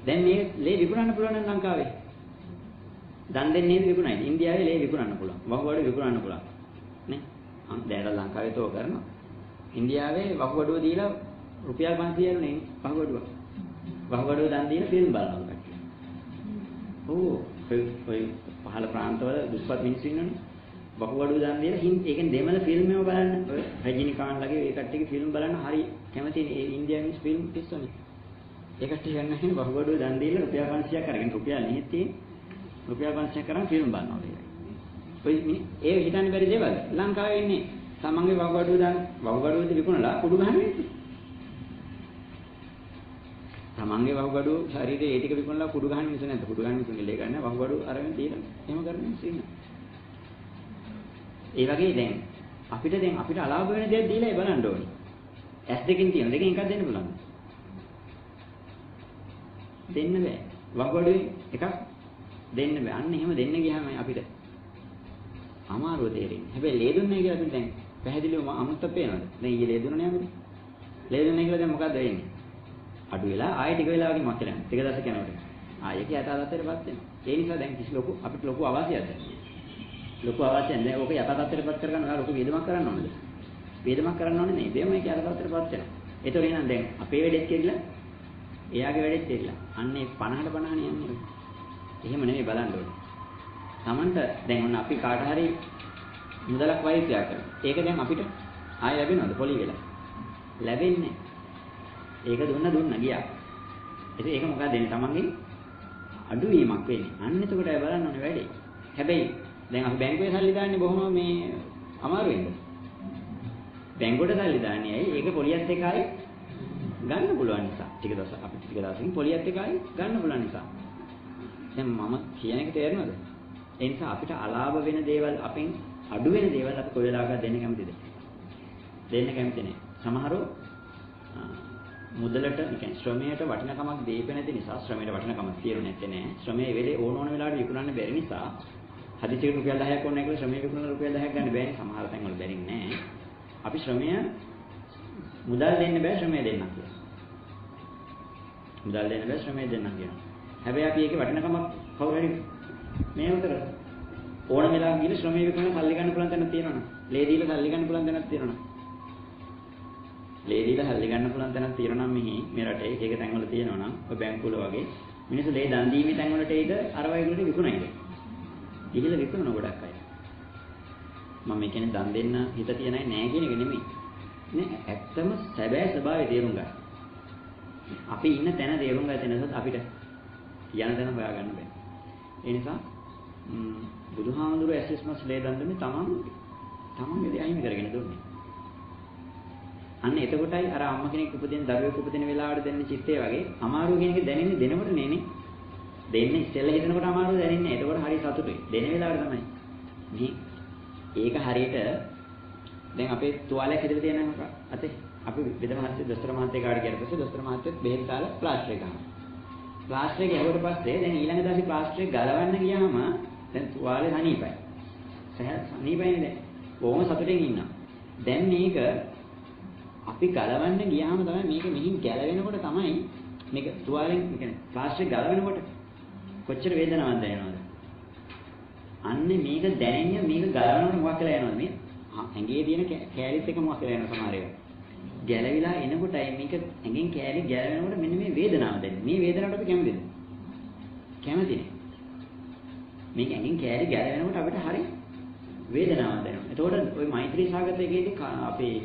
Speaker 2: දැන් මේ ලේ විකුණන්න පුළුවන් නම් ලංකාවේ. දන් දෙන්නේ විකුණයි. ඉන්දියාවේ ලේ විකුණන්න පුළුවන්. වහුවඩු විකුණන්න පුළුවන්. නේ? දැන් ලංකාවේ තෝ කරනවා. ඉන්දියාවේ වහුවඩුව දීලා රුපියල් 500 නේ වහුවඩුව. වහුවඩුව දන් දීලා ෆිල්ම් බලනවා කට්ටිය. ඔව් ඔය පහළ ප්‍රාන්තවල දුප්පත් මිනිස්සු ඉන්නවනේ. වහුවඩුව දන් දීලා ඒකෙන් දෙමළ ෆිල්ම් එකම බලන්න. ඔය රජිනිකාන්ත්ලගේ ඒ කට්ටියගේ ෆිල්ම් බලන්න හරි කැමති ඒ ඉන්දියානු මිනිස්සු ෆිල්ම් පිස්සෝනේ. ඒ කට්ටිය ගන්න නැහැ වහුවඩුව දන් දීලා රුපියල් 500ක් අරගෙන රුපියල් නෙහෙත් තියෙන්නේ. රුපියල් 500ක් කරන් ෆිල්ම් බලනවා. ඔය ඒ හිතන්න බැරි දේවල් ලංකාවේ ඉන්නේ තමන්ගේ වහුගඩුවද විකුණලා කුඩු ගහන්නේ තමන්ගේ වහුගඩුව ශරීරයේ ඒ ටික විකුණලා කුඩු ගහන්නේ මිනිස්සු නැද්ද කුඩු ගහන්නේ මිනිස්සුන්ගේ ලේ ගන්න වහුගඩුව අරගෙන දීලා එහෙම කරන මිනිස්සු ඉන්නවා ඒ වගේ දැන් අපිට අලාභ වෙන දේක් දීලා ඒ බලන්න ඕනේ S දෙකකින් තියෙන දෙකෙන් එකක් දෙන්න පුළුවන් දෙන්න බෑ වහුගඩුවේ එකක් දෙන්න බෑ අන්න එහෙම දෙන්න ගියාම අපිට අමාරුව තේරෙන්නේ. හැබැයි ලේ දුන්නේ කියලා අපිට දැන් පැහැදිලිවම අමුත්ත පේනවද? දැන් ඊයේ ලේ දුන්නේ නෑමද? ලේ දුන්නේ කියලා දැන් මොකද්ද වෙන්නේ? අඩු වෙලා ආයෙ ටික වෙලාවකින් මක් කියලා. ටික දවසක් යනකොට. ආයෙ යථාර්ථයටපත් වෙනවා. ඒ නිසා දැන් කිසි අපිට ලොකු අවශ්‍යයක්ද? ලොකු අවශ්‍යයක් නෑ. ඕක යථාර්ථයටපත් කරගන්න ඔයාලා ලොකු වේදමක් කරන්න ඕනද? වේදමක් කරන්න ඕනේ නේ. දෙයම ඒක යථාර්ථයටපත් වෙනවා. ඒතකොට එහෙනම් දැන් අපේ වැඩෙත් කියලා එයාගේ වැඩෙත් කියලා. අන්නේ 50ට 50 යන්නේ. එහෙම නෙමෙයි බලන්න ඕනේ. Tamanට දැන් ඔන්න අපි කාට හරි මුදලක් වෛද්‍යයක් කරනවා. ඒක දැන් අපිට ආයෙ ලැබෙනවද පොලි වෙලා? ලැබෙන්නේ. ඒක දුන්න ගියා. ඉතින් ඒක මොකක්ද දෙන්නේ Tamanගෙන් අඩුවීමක් වෙන්නේ. අන්න එතකොට අය බලන්න ඕනේ වැඩේ. හැබැයි දැන් අපි බැංකුවේ සල්ලි දාන්නේ බොහොම මේ අමාරුවෙන්ද? බැංකුවට සල්ලි දාන්නේ ඇයි? ඒක පොලියත් එක්ක ආයි ගන්න පුළුවන් නිසා. ටික දවසකින් පොලියත් එක්ක ආයි ගන්න පුළුවන් නිසා. දැන් මම කියන එක තේරෙනවද? ඒ නිසා අපිට අලාභ වෙන දේවල් අපෙන් අඩු වෙන දේවල් අපි කොයි වෙලාවකද දෙන්න කැමතිද? දෙන්න කැමති නෑ. සමහරව මුදලට කියන්නේ ශ්‍රමයට වටිනකමක් දෙන්න නැති නිසා ශ්‍රමයට වටිනකමක් තියෙන්නේ නැත්තේ නෑ. ශ්‍රමයේ වෙලේ ඕන වෙලාවට විකුණන්න බැරි නිසා හදිසියට රුපියල් 10ක් ඕන නැහැ කියලා ශ්‍රමයේ විකුණන රුපියල් 10ක් ගන්න බෑනේ. සමහර තැන්වල බැරි නෑ. අපි ශ්‍රමය මුදල් දෙන්න බෑ ශ්‍රමය දෙන්න කියලා. මුදල් දෙන්න බෑ ශ්‍රමය දෙන්න කියනවා. හැබැයි අපි ඒකේ වටිනකමක් කවුරු හරි මේව කරලා ඕන වෙලාවක ගිහින් ශ්‍රමයේ විකුණන සල්ලි ගන්න පුළුවන් තැනක් තියෙනවනේ. ලේ දීලා සල්ලි ගන්න පුළුවන් තැනක් තියෙනවනේ. ලේ දීලා සල්ලි ගන්න පුළුවන් තැනක් තියෙනවා නම් මේ රටේ එක තැන්වල තියෙනවා නම් ඔය බැංකුවල වගේ මිනිස්සු ලේ දන් දීමේ තැන්වලට ඒද අර වගේ විකුණයිද? ඉහිල විකුණන ගොඩක් අය. මම කියන්නේ දන් දෙන්න හිත තියන අය නෑ කියන එක නෙමෙයි. නේ ඇත්තම සැබෑ ස්වභාවය තේරුම් ගන්න. අපි ඉන්න තැන තේරුම් ගන්න නැත්නම් අපිට යන තැන හොයාගන්න බෑ. ඒ නිසා බුදුහාමුදුරුවෝ ඇසස්මස් ලේ දන් දුන්නේ තමන්ගේ දේ අයින් කරගෙන දුන්නේ. අන්න එතකොටයි අර අම්ම කෙනෙක් උපදින දරුවෙක් උපදින වෙලාවට දැනෙන චිත්තය වගේ අමාරුව කියන එක දැනෙන්නේ දෙනකොට නේ. දෙන්නේ ඉස්සෙල්ලා හිතනකොට අමාරු දැනෙන්නේ නැහැ. ඒකෝට හරි සතුටුයි. දෙන වෙලාවට තමයි. මේ ඒක හරියට දැන් අපේ තුවාලයක් හදලා තියෙනවා අතේ. අපි බෙද මහත්තයා දොස්තර මහත්තයා කාට ගියාට පස්සේ දොස්තර මහත්තයත් බෙහෙත් දාලා ප්ලාස්ටර් එක ගන්නවා. ප්ලාස්ටර් එක ගැහුවට පස්සේ දැන් ඊළඟ දවසේ ප්ලාස්ටර් එක ගලවන්න ගියාම දැන් තුවාලේ සනීපයි. සනීපයිනේ දැන්. බොහොම සතුටින් ඉන්නවා. දැන් මේක අපි ගලවන්න ගියාම තමයි මේක මෙහින් ගැලවෙනකොට තමයි මේක තුවාලෙන් කියන්නේ ප්ලාස්ටර් එක ගලවෙනකොට කොච්චර වේදනාවක් දැනෙනවද? අන්නේ මේක දැනෙන්නේ මේක ගලවනකොට මොකක් කියලා යනවද මේ? ඇඟේ තියෙන කැලිත් එක මොකක් කියලා යනවා සමහර ඒවා. ගැලවිලා එනකොටයි මේක ඇඟෙන් කැලි ගැලවෙනකොට මෙන්න මේ වේදනාව දැනෙන්නේ. මේ වේදනාවට අපි කැමතිද? කැමති නෑ. මේක ඇඟෙන් කැලි ගැලවෙනකොට අපිට හරි වේදනාවක් දැනෙනවා. එතකොට ওই මෛත්‍රී සාගතයේදී අපේ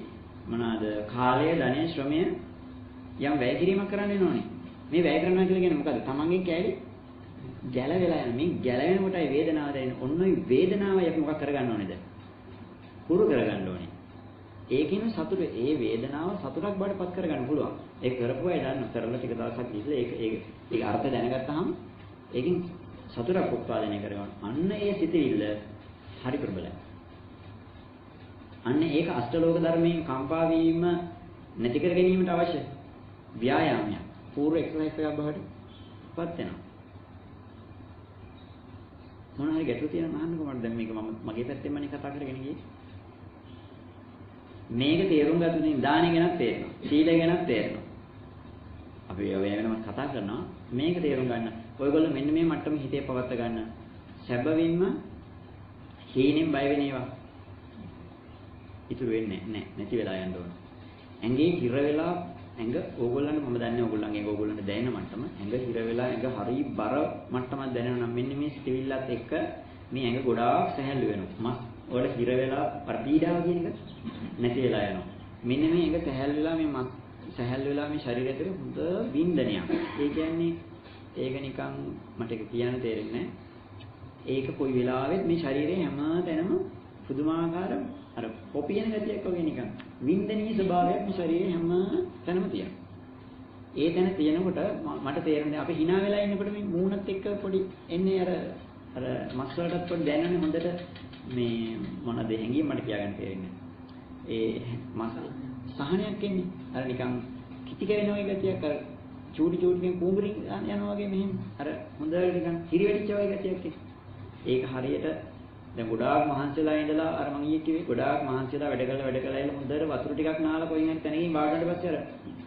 Speaker 2: මොනවාද කාලය, ධනය, ශ්‍රමය යම් වැය කිරීමක් කරන්න වෙනෝනේ. මේ වැය කරනවා කියලා කියන්නේ මොකද්ද? තමන්ගෙන් කැලි ගැලවෙලා යන මේ ගැලවෙන කොටයි වේදනාව දැනෙන්නේ. ඔන්න ඔය වේදනාවයි අපි මොකක් කරගන්න ඕනේද? පුරු කරගන්න ඕනේ. ඒකින සතුට ඒ වේදනාව සතුටක් බවට පත් කරගන්න පුළුවන්. ඒක කරපුවා ඒ දන්න කරලා ටික දවසක් ගිහලා ඒක අර්ථය දැනගත්තාම ඒකෙන් සතුටක් උත්පාදනය කරගන්න. අන්න ඒ සිතිවිල්ල හරි ප්‍රබලයි. අන්න ඒක අෂ්ටලෝක ධර්මයෙන් කම්පා වීම නැති කර ගැනීමට අවශ්‍ය ව්‍යායාමයක්. පූර්ව එක්සර්සයිස් එකක් බවට පත් වෙනවා. මොන හරි ගැටලු තියෙනවා අහන්නකෝ මට දැන් මේක මම මගේ පැත්තෙන්මනේ කතා කරගෙන ගියේ. මේක තේරුම් ගත්තොත් දානෙ ගැනත් තේරෙනවා. සීලය ගැනත් තේරෙනවා. අපි වෙනම කතා කරනවා මේක තේරුම් ගන්න. ඔයගොල්ලෝ මෙන්න මේ මට්ටම හිතේ පවත්වා ගන්න. සැබවින්ම හීනෙන් බය වෙන ඒවා ඉතුරු වෙන්නේ නැහැ. නැති වෙලා යන්න ඕන. ඇඟේ හිර වෙලා ඇඟ ඕගොල්ලන්ට මම දන්නේ ඕගොල්ලන්ගේ ඕගොල්ලන්ට දැනෙන මට්ටම ඇඟ හිර වෙලා ඇඟ හරි බර මට්ටමක් දැනෙනවා නම් මෙන්න මේ සිතිවිල්ලත් එක්ක මේ ඇඟ ගොඩාක් සැහැල්ලු වෙනවා. මස් වල හිර වෙලා පීඩාව කියන එක නැති වෙලා යනවා. මෙන්න මේ ඇඟ සැහැල්ලු වෙලා මේ මස් සැහැල්ලු වෙලා මේ ශරීරය තුළ හොඳ වින්දනයක්. ඒ කියන්නේ ඒක නිකන් මට ඒක කියන්න තේරෙන්නේ නැහැ. ඒක කොයි වෙලාවෙත් මේ ශරීරයේ හැම තැනම පුදුමාකාර අර පොපියන ගතියක් වගේ නිකන් වින්දනීය ස්වභාවයක් මේ ශරීරයේ හැම තැනම තියෙනවා. ඒ තැන තියෙනකොට මට තේරෙන්නේ අපි hina වෙලා ඉන්නකොට මේ මූණත් එක්ක පොඩි එන්නේ අර මස් වලටත් පොඩි දැනෙන්නේ හොඳට මේ මොනද හැංගීම් මට කියාගන්න තේරෙන්නේ. ඒ මස් සහනයක් එන්නේ අර නිකන් කිටි කරන වගේ ගතියක් අර චූටි චූටියෙන් කුඹුරින් යනවා වගේ මෙහෙම අර හොඳට නිකන් හිරි වෙච්ච වගේ ගතියක් එන්නේ. ඒක හරියට දැන් ගොඩාක් මහන්සිලා ඉඳලා අර මම ඊයේ කිව්වේ ගොඩාක් මහන්සිලා වැඩ කළා ඉල හොඳට වතුර ටිකක් නාලා කොයින් හරි තැනකින් වාඩිවෙන්න පස්සේ අර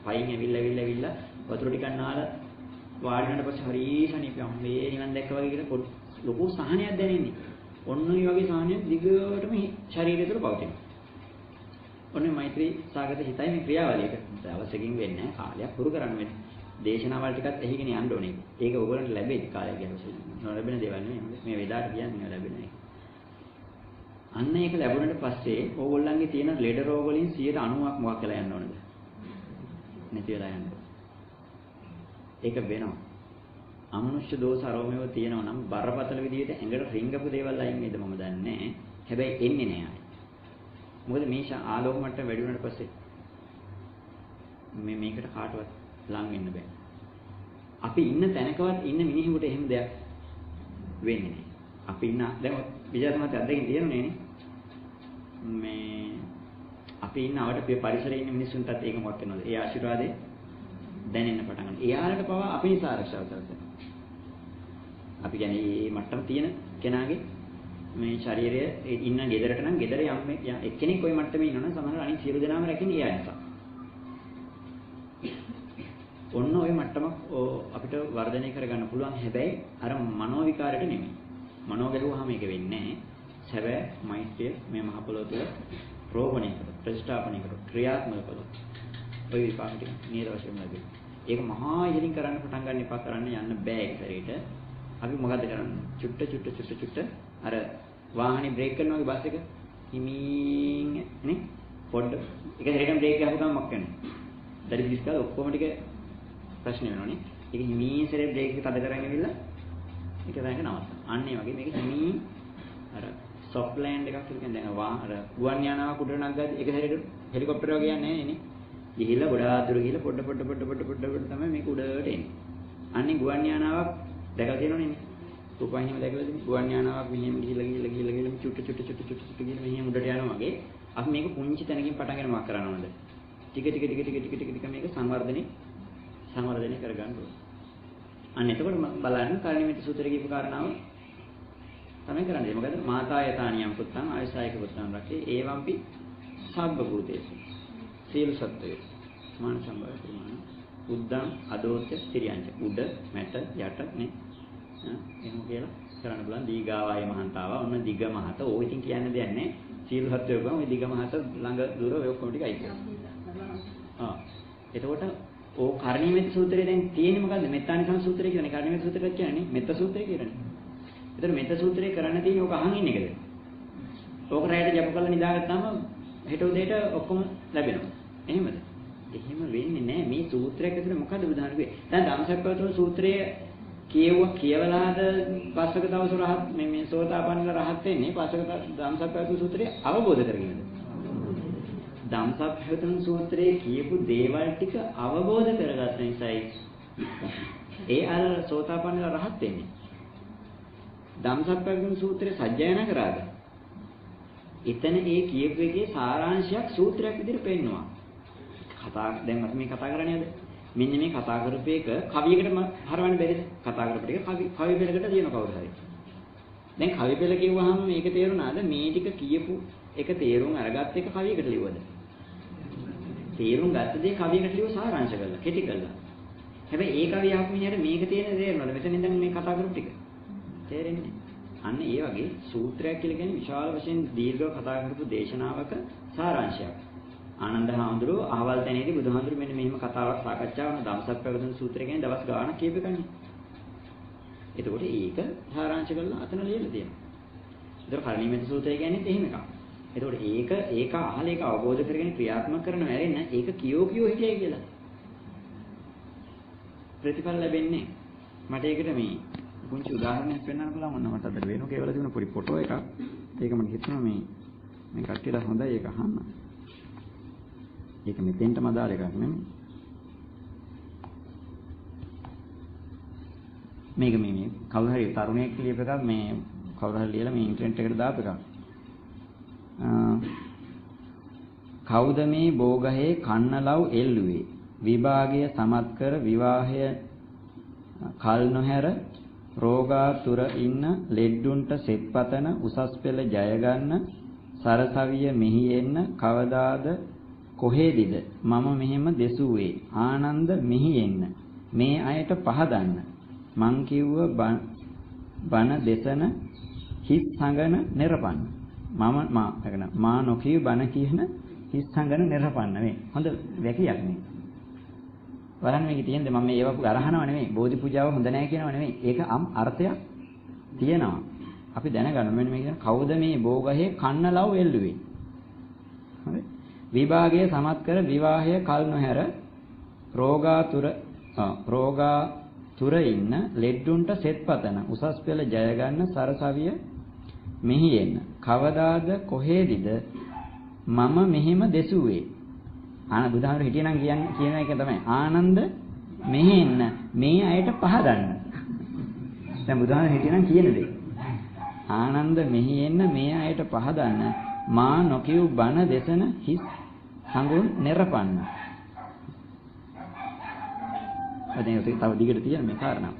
Speaker 2: පයින් ඇවිල්ලා වතුර ටිකක් නාලා වාඩිවෙන්න පස්සේ හරි සනීපයක් මේ නිකන් දැක්ක වගේ කියලා ලොකු සහනයක් දැනෙන්නේ. ඔන්න ඔය වගේ සහනයක් දිගටම ශරීරය තුළ පවතිනවා. ඔන්න මෛත්‍රී සාගත හිතයි මේ ක්‍රියාවලියක අවශ්‍යකින් වෙන්නේ නැහැ කාලයක් පුරු කරන්න වෙන්නේ. දේශනාවල් ටිකත් එහිගෙන යන්න ඕනේ. ඒක ඕගොල්ලන්ට ලැබෙයි කාලයක් ගැලවෙන්නේ. නොලැබෙන දේවල් නෙමෙයි. මේ වෙලාවට කියන්නේ ලැබෙන එක. අන්න ඒක ලැබුණාට පස්සේ ඕගොල්ලන්ගේ තියෙන ලෙඩ රෝග වලින් 90%ක් මොකක් කියලා යන්න ඕනද? නැති වෙලා යන්න. ඒක වෙනවා. අමනුෂ්‍ය දෝෂ අරෝමේව තියෙනවා නම් බරපතල විදිහට ඇඟට රිංගපු දේවල් අයින් වේද මම දන්නේ නැහැ. හැබැයි එන්නේ නැහැ. මොකද මේ ආලෝක මට්ටම වැඩි වුණාට පස්සේ මේකට කාටවත් ලං වෙන්න බෑ. අපි ඉන්න තැනකවත් ඉන්න මිනිහෙකුට එහෙම දෙයක් වෙන්නේ නැහැ. අපි ඉන්න දැන් විජයතුමාත් අත්දැකීම් තියෙනුනේ නේ. මේ අපි ඉන්න අවට පරිසරයේ ඉන්න මිනිස්සුන්ටත් ඒක මොකක් වෙනවද? ඒ ආශිර්වාදේ දැනෙන්න පටන් ගන්නවා. එයාලට පවා අපි නිසා ආරක්ෂාව කරගන්නවා. අපි කියන්නේ මේ මට්ටම තියෙන කෙනාගේ මේ ශරීරය ඉන්න ගෙදරට නම් ගෙදර යම් එක්කෙනෙක් ওই මට්ටමේ ඉන්නවනම් සමහරවල් අනිත් සියලු දෙනාම රැකින්නේ එයා නිසා. ඔන්න ওই මට්ටමක් අපිට වර්ධනය කරගන්න පුළුවන්. හැබැයි අර මනෝ විකාරයට නෙමෙයි. මනෝ ගැහුවාම මේක වෙන්නේ නැහැ. සැබෑ මෛත්‍රිය මේ මහ පොළොව තුළ රෝපණය කරලා ප්‍රතිස්ථාපනය කරලා ක්‍රියාත්මක කළොත් ඔය විපාක ටික නේද වශයෙන්ම ලැබෙන්නේ. ඒක මහා ඉහළින් කරන්න පටන් ගන්න එපා කරන්න යන්න බෑ ඒක සැරේට. අපි මොකද කරන්නේ? චුට්ට අර වාහනේ බ්‍රේක් කරනවා වගේ බස් එක හිමින් නේ පොඩ්ඩ ඒක හරියටම බ්‍රේක් ගහපු ගමන් මොකක් වෙන්නේ? දැඩි දිස්කල ඔක්කොම ටික ප්‍රශ්න වෙනවනේ. ඒක හිමින් සැරේ බ්‍රේක් එක තද කරගෙන ඉවිල්ලා ඒක දැනග නවත්තන. අන්න ඒ වගේ මේක හිමින් අර සොෆ්ට් ලෑන්ඩ් එකක් කියන්නේ දැන් අර ගුවන් යානාවක් උඩට නගද්දි ඒක හරියට හෙලිකොප්ටර් වගේ යන්නේ නැහැ නේ. ගිහිල්ලා ගොඩාක් දුර ගිහිල්ලා පොඩ තමයි මේක උඩට එන්නේ. අන්නේ ගුවන් යානාවක් දැකලා තියෙනවනේ. රූපවාහිනියම දැකලා තියෙන්නේ. ගුවන් යානාවක් මෙහෙම ගිහිල්ලා චුට්ට ගිහිල්ලා මෙහෙම උඩට යනවා වගේ. අපි මේක පුංචි තැනකින් පටන් ගන්න මොකක් කරන්න ඕනද? ටික මේක සංවර්ධනය කරගන්න ඕනේ. අන්න එතකොට බලන්න කර්ණිමිත සූත්‍රයේ කියපු කාරණාව තමයි කරන්නේ. මොකද මාතායතානියම් පුත්තං ආයසායක පුත්තං රක්කේ ඒවම්පි සබ්බ භූතේසු සීල සත්‍යය මාන සම්භාවය ප්‍රමාණ උද්දං අදෝත්‍ය ස්ත්‍රියංච උඩ මැට යට නේ එහෙම කියලා කරන්න බලන්න දීගාවාය මහන්තාවා ඔන්න දිග මහත ඕක ඉතින් කියන්න දෙයක් නැහැ සීල සත්‍යය ගම ওই දිග මහත ළඟ දුර ඔය ඔක්කොම ටික අයිති කරනවා එතකොට ඕ කර්ණීයමෙත් සූත්‍රයේ දැන් තියෙන්නේ මොකද්ද මෙත්තානිසං සූත්‍රය කියන්නේ කර්ණීයමෙත් සූත්‍රය කියන්නේ මෙත්ත සූත්‍රය කියන්නේ ඒතර මෙත්ත සූත්‍රය කරන්න තියෙන්නේ ඕක අහන් ඉන්න එකද ඕක රැයට ජප කරලා නිදාගත්තාම හෙට උදේට ඔක්කොම ලැබෙනවා එහෙමද එහෙම වෙන්නේ නැහැ මේ සූත්‍රයක් ඇතුලේ මොකද්ද බුදුහාමුදුරුවෝ කිව්වේ දැන් ධම්සක්කවතුන් සූත්‍රය කියවලාද පස්වක දවස රහත් මේ සෝතාපන්නල රහත් වෙන්නේ පස්වක ධම්සක්කවතුන් සූත්‍රය අවබෝධ කරගෙනද ධම්සක්කවතුන් සූත්‍රයේ කියපු දේවල් ටික අවබෝධ කරගත්ත නිසායි ඒ අර සෝතාපන්නල රහත් වෙන්නේ ධම්සක්කවතුන් සූත්‍රය සජ්ජායනා කරාද එතන ඒ කියපු එකේ සාරාංශයක් සූත්‍රයක් විදිහට පෙන්නනවා කතා දැන් අපි මේ කතා කරන්නේ නේද මෙන්න මේ කතා කරපු එක කවියකට හරවන්න බැරිද කතා කරපු ටික කවි පෙළකට දිනන කවුරු හරි දැන් කවි පෙළ කිව්වහම මේක තේරුණාද මේ ටික කියපු එක තේරුම් අරගත්ත එක කවියකට ලියවද තේරුම් ගත්ත දේ කවියකට ලියව සාරාංශ කරලා කෙටි කරලා හැබැයි ඒ කවිය අහපු මිනිහට මේක තේරෙන්නේ තේරෙනවද මෙතන ඉඳන් මේ කතා කරපු ටික තේරෙන්නේ අන්න ඒ වගේ සූත්‍රයක් කියලා කියන්නේ විශාල වශයෙන් දීර්ඝව කතා කරපු දේශනාවක සාරාංශයක් ආනන්ද හාමුදුරුවෝ අහවල් තැනේදී බුදුහාමුදුරුවෝ මෙන්න මෙහෙම කතාවක් සාකච්ඡා කරන ධම්සක්කවතුන් සූත්‍රය කියන්නේ දවස් ගාණක් කියපේකන්නේ. එතකොට ඒක සාරාංශ කරලා අතන ලියලා තියෙනවා. ඒතර කර්ණීයමෙත් සූත්‍රය කියන්නේ එහෙම එකක්. එතකොට ඒක අහලා ඒක අවබෝධ කරගෙන ක්‍රියාත්මක කරන මැරෙන්න ඒක කියෝ හිතේ කියලා. ප්‍රතිඵල ලැබෙන්නේ මට ඒකට මේ පුංචි උදාහරණයක් පෙන්නන්න පුළුවන් මොනවා මට අද වෙනු කේවල තිබුණ පොඩි ෆොටෝ එකක්. ඒක මට හිතෙනවා මේ කට්ටියට හොඳයි ඒක අහන්න. ඒක මෙතෙන්ටම අදාළ එකක් නෙමෙයි. මේක මේ කවුරු හරි තරුණයෙක් ලියපු එකක් මේ කවුරු හරි ලියලා මේ ඉන්ටර්නෙට් එකට දාපු එකක්. කවුද මේ බෝගහේ කන්නලව් එල්ලුවේ විභාගය සමත් කර විවාහය කල් නොහැර රෝගාතුර ඉන්න ලෙඩ්ඩුන්ට සෙත්පතන උසස් පෙළ ජය ගන්න සරසවිය මෙහි එන්න කවදාද කොහෙදිද මම මෙහෙම දෙසුවේ ආනන්ද මෙහි එන්න මේ අයට පහදන්න මං කිව්ව බන දෙසන හිස් සංගන නිරපන්න මා නොකිය බන කියන හිස් සංගන නිරපන්න මේ හොඳ වැකියක් නේ බලන්න මේකේ තියෙන්නේ මම මේ ඒව අරහනව නෙමෙයි බෝධි පූජාව හොඳ නැහැ කියනව නෙමෙයි ඒක අර්ථයක් තියෙනවා අපි දැනගන්න මෙන්න මේ කියන කවුද මේ බෝගහේ කන්නලව් එල්ලුවේ හරි විභාගය සමත් කර විවාහය කල් නොහැර රෝගාතුර ඉන්න ලෙඩ්ඩුන්ට සෙත්පතන උසස් පෙළ ජය ගන්න සරසවිය මෙහි එන්න කවදාද කොහෙදිද මම මෙහෙම දෙසුවේ බුදුහාමුදුරු හිටියනම් කියන එක තමයි ආනන්ද මෙහි එන්න මේ අයට පහදන්න දැන් බුදුහාමුදුරු හිටියනම් කියන දේ ආනන්ද මෙහි එන්න මේ අයට පහදන්න මා නොකියු බන දෙසන හිස් සංගුණ නිරපන්න. අදින් ඒක තව දිගට තියෙන මේ කාරණා.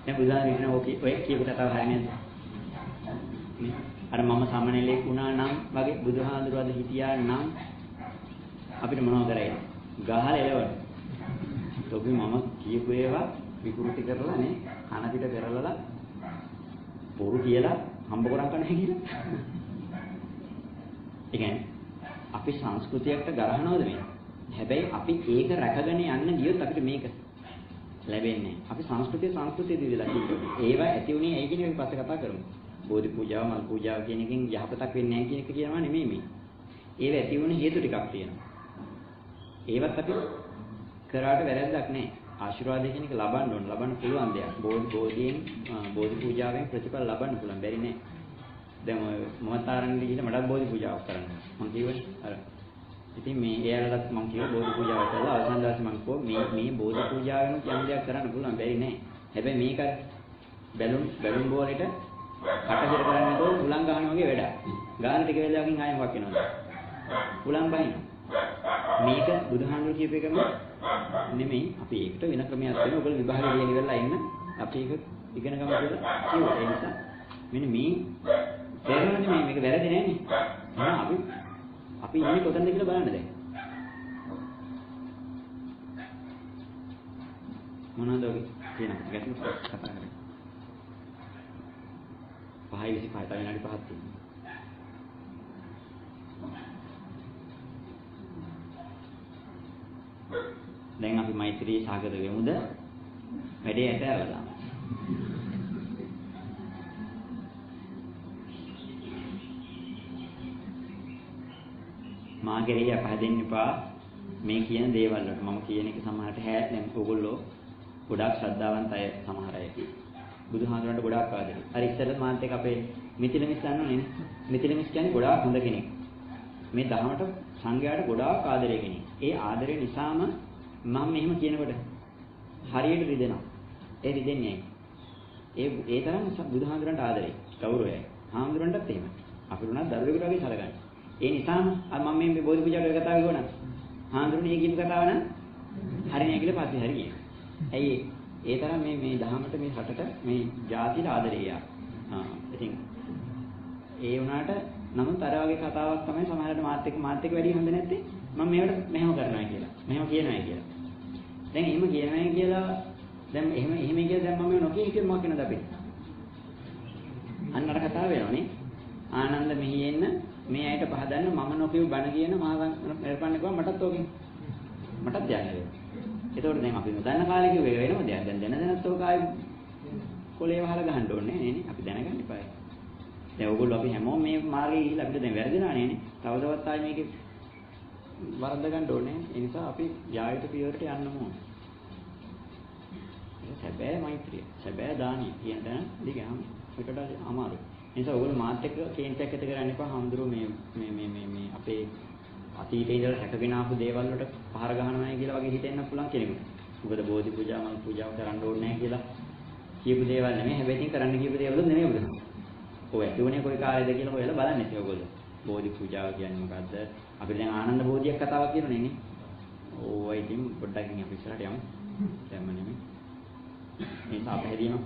Speaker 2: දැන් බුදුහාමුදුරුවෝ ඔය කියපු කතාව හරියන්නේ අර මම සමනලෙක් වුණා නම් වගේ බුදුහාමුදුරුවෝ අද හිටියා නම් අපිට මොනව කරයිද? ගහලා එලවන්න. තොපි මම කියපු ඒවා විකෘති කරලා නේ කන පිට කරලලා බොරු කියලා හම්බ කරන් කන්නේ කියලා. ඒ කියන්නේ අපි සංස්කෘතියකට ගරහනවද මේ? හැබැයි අපි ඒක රැකගෙන යන්න ගියොත් අපිට මේක ලැබෙන්නේ. අපි සංස්කෘතිය දිවිලා තියෙනවා. ඒවා ඇති උනේ ඇයි කියන එක අපි පස්සේ කතා කරමු. බෝධි පූජාව, මල් පූජාව කියන එකෙන් යහපතක් වෙන්නේ නැහැ කියන එක කියනවා නෙමෙයි මේ. ඒව ඇති වුණ හේතු ටිකක් තියෙනවා. ඒවත් අපි කරාට වැරද්දක් නැහැ. ආශිර්වාදය කියන එක ලබන්න පුළුවන් දෙයක්. බෝධි පූජාවෙන් ප්‍රතිඵල ලබන්න පුළුවන්. බැරි නෑ. දැන් ඔය මොහතරන් ගිහින් මටත් බෝධි පූජාවක් කරන්න. මම කියවනේ අර ඉතින් මේ එයාලටත් මම කිව්වා බෝධි පූජාව කළා. අවසන් දවසේ මම කිව්වා මේ බෝධි පූජාවෙන් යම් දෙයක් කරන්න පුළුවන් බැරි නෑ. හැබැයි මේක බැලුම් බෝලෙට කටහිර කරන්නේ නැතුව උලන් ගහනවා වගේ වැඩක්. ගාන ටික වෙලාවකින් ආයෙ මොකක් වෙනවද? උලන් බහිනවා. මේක බුදුහාමුදුරු කියපු එකම නෙමෙයි. අපි ඒකට වෙන ක්‍රමයක් තියෙනවා. ඔයගොල්ලෝ විභාගෙ ලියන ඉවරලා ඉන්න. අපි ඒක ඉගෙන ගමු කියලා කිව්වා. ඒ නිසා මෙන්න මේ තේරෙන්නේ මේක වැරදි නෑනේ. අපි ඉන්නේ කොතනද කියලා බලන්න දැන්. මොනවද ඔය කියන ගැටලු කතා කරන්නේ? 5:25 තව විනාඩි 5ක් තියෙනවා. දැන් අපි මෛත්‍රී සාගත වෙමුද? වැඩේ ඇට ඇවලා. මා කෙරෙහි අපහදින්න එපා මේ කියන දේවල් වලට. මම කියන එක සමහරට දැන් ඕගොල්ලෝ ගොඩාක් ශ්‍රද්ධාවන්ත අය සමහර අය. බුදුහාමුදුරන්ට ගොඩාක් ආදරේ. අර ඉස්සෙල්ලා මාත් එක්ක අපේ මිතිලමිස් දන්නවනේ. මිතිලමිස් කියන්නේ ගොඩාක් හොඳ කෙනෙක්. මේ දහමට සංඝයාට ගොඩාක් ආදරේ කෙනෙක්. ඒ ආදරේ නිසාම මම මෙහෙම කියනකොට හරියට රිදෙනවා. ඒ රිදෙන්නේ ඒ තරම් බුදුහාමුදුරන්ට ආදරේ, ගෞරවයයි. හාමුදුරන්ටත් එහෙමයි. අපිට උනත් දරුවෙකුට වගේ සලකන්නේ. ඒ නිසාම මම මේ බෝධි පූජාවට කතාව ගිහුණා. හාමුදුරනේ මේ කියපු කතාව නම් හරියන්නේ කියලා පස්සේ හරියන්නේ. ඇයි ඒ තරම් මේ දහමට මේ රටට මේ ජාතියට ආදරේ යා. ඉතින් ඒ වුණාට නමුත් අර වගේ කතාවක් තමයි සමහරවිට මාත් එක්ක වැඩි හොඳ නැත්තේ. මම මේවට මෙහෙම කරනවා කියලා. මෙහෙම කියනවා කියලා. දැන් එහෙම කියනවා කියලා දැන් එහෙම කියලා දැන් මම නොකිය හිටියොත් මොකක් වෙනවද අපිට? අන්න අර කතාව වෙනවනේ. ආනන්ද මෙහි එන්න මේ ඇයිට පහදන්න මම නොකියු බණ කියන මහරපන්නේ කොහොම මටත් ඕකේ. මටත් ධ්‍යාන වෙනවා. ඒතකොට දැන් අපි නොදන්න කාලේ කිව්වේ වෙනම දෙයක්. දැන් දැනත් ඕක ආයි කොලේ වහලා ගහන්න ඕනේ නේනේ. අපි දැනගන්න එපා. දැන් ඕගොල්ලෝ අපි හැමෝම මේ මාර්ගයේ ගිහිල්ලා අපිට දැන් වැරදිනා නේනේ. තවදවත් ආයි මේකේ වරද්ද ගන්න ඕනේ. ඒ නිසා අපි යායුත පියවරට යන්න ඕනේ. ඒක සැබෑ මෛත්‍රිය. සැබෑ දානිය කියන දේ දිගම එකට අමාරුයි. ඒ නිසා ඕගොල්ලෝ මාත් එක්ක කේන්තියක් ඇති කරන්න එපා. හඳුරෝ මේ අපේ අතීතයේ ඉඳලා හැකගෙන ආපු දේවල් වලට පහර ගහනවායි කියලා වගේ හිතෙන්න පුළුවන් කෙනෙකුට. මොකද බෝධි පූජා මල් පූජාව කරන්න ඕනේ නැහැ කියලා කියපු දේවල් නෙමෙයි. හැබැයි ඉතින් කරන්න කියපු දේවල් නෙමෙයි බුදුන්. ඔය ඇතුණේ කොයි කාලෙද කියලා හොයලා බලන්න ඉතින් ඔයගොල්ලෝ. බෝධි පූජාව කියන්නේ මොකද්ද? අපිට දැන් ආනන්ද බෝධියක් කතාවක් කියනනේ නේ. ඕවා ඉතින් පොඩ්ඩක් ඉතින් අපි ඉස්සරහට යමු. දැම්ම නෙමෙයි. මේ සා පැහැදිලිම.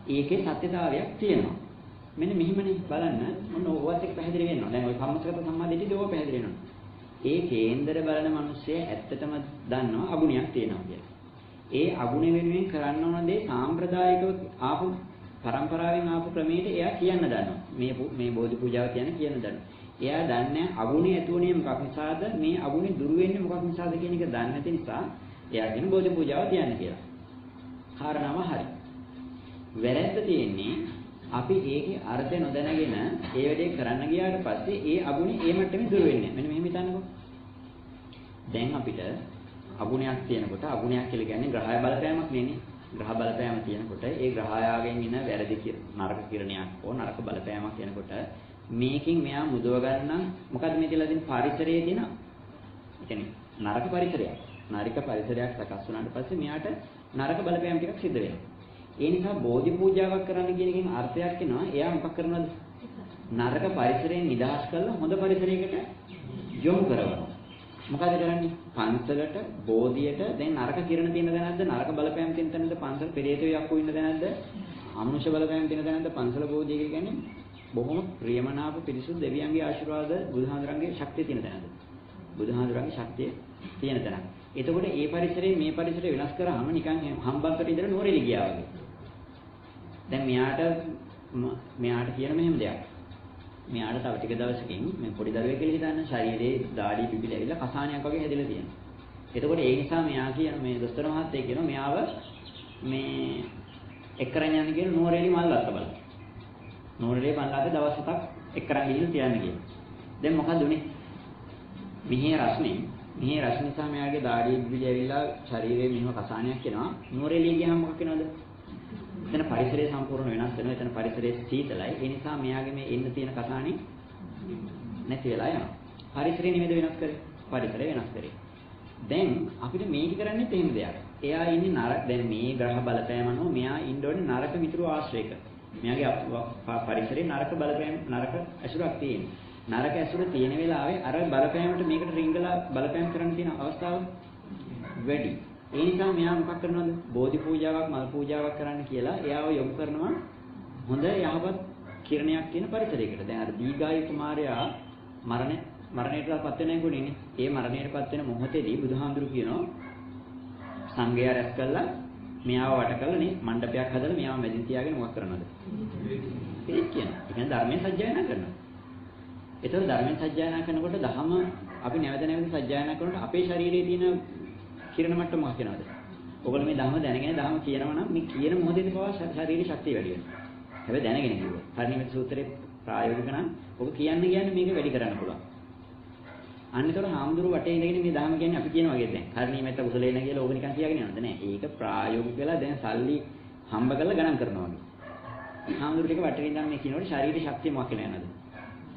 Speaker 2: ඒකේ සත්‍යතාවයක් තියෙනවා. මෙන්න මෙහිමනේ බලන්න මොන ඕවත් එක්ක පැහැදිලි වෙනවා. දැන් ওই කම්මසගත සම්මාදිට්ඨිය ඕව පැහැදිලි වෙනවා. ඒ කේන්දර බලන මිනිස්සයා ඇත්තටම දන්නවා අගුණයක් තියෙනවා කියලා. ඒ අගුණ වෙනුවෙන් කරන්න ඕන දේ සාම්ප්‍රදායිකව ආපු පරම්පරාවෙන් ආපු ක්‍රමයට එයා කියන්න දන්නවා. මේ බෝධි පූජාව කියන්න දන්නවා. එයා දන්නේ අගුණේ ඇතුණේ මොකක් නිසාද මේ අගුණේ දුරු වෙන්නේ මොකක් නිසාද කියන එක දන්නේ නැති නිසා එයා කියන බෝධි පූජාව තියන්න කියලා. කාරණාව හරි. වැරැද්ද තියෙන්නේ අපි ඒකේ අර්ථය නොදැනගෙන ඒ වැඩේ කරන්න ගියාට පස්සේ ඒ අගුණේ ඒ මට්ටමේ දුර වෙන්නේ. මෙන්න මෙහෙම හිතන්නකෝ. දැන් අපිට අගුණයක් තියෙනකොට අගුණයක් කියලා කියන්නේ ග්‍රහය බලපෑමක් නෙනේ. ග්‍රහ බලපෑම තියෙනකොට ඒ ග්‍රහයාගෙන් එන වැරදි නරක කිරණයක් හෝ නරක බලපෑමක් එනකොට මේකෙන් මෙයා මුදව ගන්න මොකද්ද මේ කියලා දෙන පරිසරයේ තියෙන ඒ කියන්නේ නරක පරිසරයක්. නරක පරිසරයක් සකස් වුණාට පස්සේ මෙයාට නරක බලපෑම් ටිකක් සිද්ධ වෙනවා. ඒ නිසා බෝධි පූජාවක් කරන්න කියන එකෙන් අර්ථයක් එනවා. එයා මොකක් කරනවද? නරක පරිසරයෙන් නිදහස් කරලා හොඳ පරිසරයකට යොමු කරනවා. මොකද කරන්නේ? පන්සලට, බෝධියට දැන් නරක කිරණ තියෙන දැනක්ද? නරක බලපෑම් තියෙන තැනද? පන්සල පෙරේතයෝ යක්කු ඉන්න දැනක්ද? අමනුෂ්‍ය බලපෑම් තියෙන දැනක්ද? පන්සල බෝධිය කියන්නේ බොහොම ප්‍රියමනාප පිරිසුදු දෙවියන්ගේ ආශිර්වාද බුදුහාඳුරන්ගේ ශක්තිය තියෙන තැනද? බුදුහාඳුරන්ගේ ශක්තිය තියෙන තැනක්. එතකොට ඒ පරිසරයේ මේ පරිසරය වෙනස් කරාම නිකන් හම්බන්කට ඉඳලා නෝරෙලි ගියා වගේ. දැන් මෙයාට කියන මෙහෙම දෙයක්. මෙයාට තව ටික දවසකින් මේ පොඩි දරුවෙක් කියලා හිතන්න ශරීරයේ දාඩි පිපිලා ඇවිල්ලා කසානයක් වගේ හැදෙලා තියෙනවා. එතකොට ඒ නිසා මෙයා කියන මේ දොස්තර මහත්තයා කියනවා මෙයාව මේ එක්කරන් යන්න කියන නෝරෙලි මල් අත්ත බලන්න. නෝරෙලි මල්ලාට දවස් 7ක් එක්කරන් ගිහින් තියන්න කියලා. දැන් මොකද උනේ? මිහි රස්නේ මේ රස නිසා මෙයාගේ දාඩිය බිලි ඇවිල්ලා ශරීරයේ මෙහෙම කසානයක් එනවා. නුවරඑළිය ගියාම මොකක් වෙනවද? එතන පරිසරය සම්පූර්ණ වෙනස් වෙනවා. එතන පරිසරයේ සීතලයි. ඒ නිසා මෙයාගේ මේ එන්න තියෙන කසානේ නැති වෙලා යනවා. පරිසරය නිමෙද වෙනස් කරේ. පරිසරය වෙනස් කරේ. දැන් අපිට මේක කරන්නේත් එහෙම දෙයක්. එයා ඉන්නේ නරක දැන් මේ ග්‍රහ බලපෑම අනුව මෙයා ඉන්න ඕනේ නරක මිතුරු ආශ්‍රයක. මෙයාගේ පරිසරයේ නරක බලපෑම නරක ඇසුරක් තියෙනවා. නරක ඇසුර තියෙන වෙලාවේ අර බලපෑමට මේකට රිංගලා බලපෑම් කරන්න තියෙන අවස්ථාව වැඩි. ඒ නිසා මෙයා මොකක් කරනවද? බෝධි පූජාවක් මල් පූජාවක් කරන්න කියලා එයාව යොමු කරනවා හොඳ යහපත් කිරණයක් තියෙන පරිසරයකට. දැන් අර දීඝායු කුමාරයා මරණයටපත් වෙන කෙනෙක්නේ. ඒ මරණයටපත් වෙන මොහොතේදී බුදුහාමුදුරු කියනවා සංඝයා රැස් කළා මෙයාව වට කළා නේ මණ්ඩපයක් හදලා මෙයාව මැදින් තියාගෙන මොකක් කරනවද? ඒක කියනවා. ඒ කියන්නේ ධර්මයේ සත්‍යයනා කරනවා. ඒතකොට ධර්මයෙන් සත්‍යයනා කරනකොට දහම අපි නැවත නැවත සත්‍යයනා කරනකොට අපේ ශරීරයේ තියෙන කිරණ මට්ටම මොකක් වෙනවද? ඔයගොල්ලෝ මේ ධර්ම දැනගෙන ධර්ම කියනවා නම් මේ කියන මොහොතේදී පවා ශරීරයේ ශක්තිය වැඩි වෙනවා. හැබැයි දැනගෙන කිව්වා. පරිණිමිත සූත්‍රයේ ප්‍රායෝගික නම් ඔබ කියන්නේ මේක වැඩි කරන්න පුළුවන්. අන්නතර හාමුදුරුවෝ වටේ ඉඳගෙන මේ ධර්ම කියන්නේ අපි කියන වගේ දැන්. පරිණිමිත කුසලේන කියලා ඕක නිකන් කියාගෙන යනවද නෑ. ඒක ප්‍රායෝගික වෙලා දැන් සල්ලි හම්බ කරලා ගණන් කරනවා වගේ. හාමුදුරුවෝ ටික වටේ ඉඳන් මේ කියනකොට ශරීරයේ ශක්තිය මොකක් වෙලා යනවද?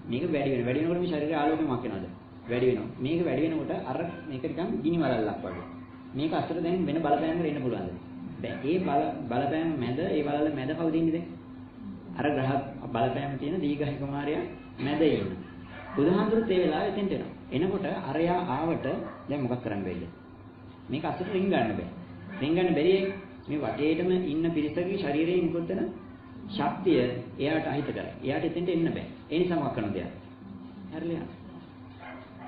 Speaker 2: මේක වැඩි වෙනකොට මේ ශරීරයේ ආලෝකය මොකක් වෙනවද? වැඩි වෙනවා. මේක වැඩි වෙනකොට අර මේක නිකන් ගිනි වලල්ලක් වගේ. මේක අතට දැන් වෙන බලපෑමකට එන්න පුළුවන්ද? දැන් ඒ බලපෑම මැද ඒ වලල්ල මැද කවුද ඉන්නේ දැන්? අර ග්‍රහ බලපෑම තියෙන දීඝයි කුමාරයා මැද ඉන්න. බුදුහාමුදුරුත් ඒ වෙලාවේ එතෙන්ට එනවා. එනකොට අරයා ආවට දැන් මොකක් කරන්න බැරිද? මේක අතට රින් ගන්න බෑ. රින් ගන්න බැරි මේ වටේටම ඉන්න පිරිසකගේ ශරීරයේ නිකුත් වෙන ශක්තිය එයාට අහිත කරයි. එයාට එතෙන්ට එන්න බෑ. ඒ නිසා මොකක් කරනවද එයා? හැරලා යනවා.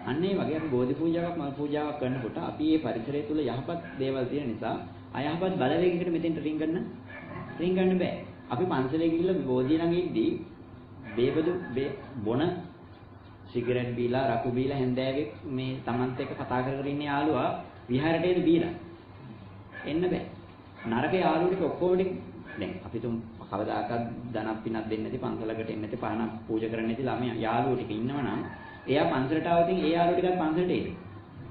Speaker 2: අන්න ඒ වගේ අපි බෝධි පූජාවක් මල් පූජාවක් කරනකොට අපි මේ පරිසරය තුල යහපත් දේවල් තියෙන නිසා අයහපත් බලවේගයකට මෙතෙන්ට රින් ගන්න බෑ. අපි පන්සලේ ගිහිල්ලා බෝධිය ළඟ ඉද්දී බේබදු බොන සිගරට් බීලා රකු බීලා හැන්දෑවේ මේ Tamant එක්ක කතා කර කර ඉන්න යාළුවා විහාරයටද බීලා එන්න බෑ. නරක යාළුවෙක් ඔක්කොම ටික දැන් අපි තුන් කවදාකවත් ධනක් පිනක් දෙන්නේ නැති පන්සලකට එන්නේ නැති පහනක් පූජා කරන්නේ නැති ළමයා යාළුවෝ ටික ඉන්නවනම් එයා පන්සලට ආවතින් ඒ යාළුවෝ ටිකත් පන්සලට එන්නේ.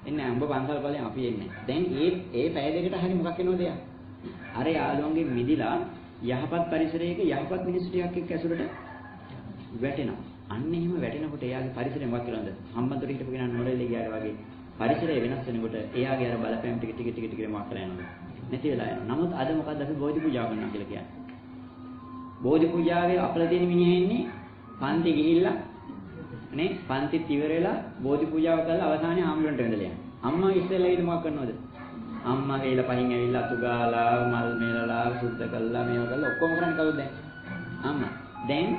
Speaker 2: එන්නේ උඹ පන්සල් බලයෙන් අපි එන්නේ. දැන් ඒ පැය දෙකට හරි මොකක් වෙනවද එයා? අර යාළුවන්ගේ මිදිලා යහපත් පරිසරයක යහපත් මිනිස්සු ටිකක් එක්ක ඇසුරට වැටෙනවා. අන්න එහෙම වැටෙනකොට එයාගේ පරිසරය මොකක් කියලාද? හම්බන්තොට හිටපු කෙනා නොරෙල්ලේ ගියාට වගේ පරිසරය වෙනස් වෙනකොට එයාගේ අර බලපෑම් ටික මොකක් කරලා යනවා. නැති වෙලා යනවා. නමුත් අද මොකද්ද අපි බෝධි පූජා කරනවා කියලා කියන්නේ? බෝධි පූජාවේ අපල තියෙන මිනිහා ඉන්නේ පන්ති ගිහිල්ලා නේ පන්තිත් ඉවර වෙලා බෝධි පූජාව කරලා අවසානයේ ආම්ලුවන්ට වැඳලා යනවා. අම්මා ඉස්සෙල්ලා ඊට මොකක් කරනවද? අම්මා ගේලා පහින් ඇවිල්ලා අතු ගාලා මල් මේලලා සුද්ධ කළා මේව කළා ඔක්කොම කරන්නේ කවුද දැන්? අම්මා. දැන්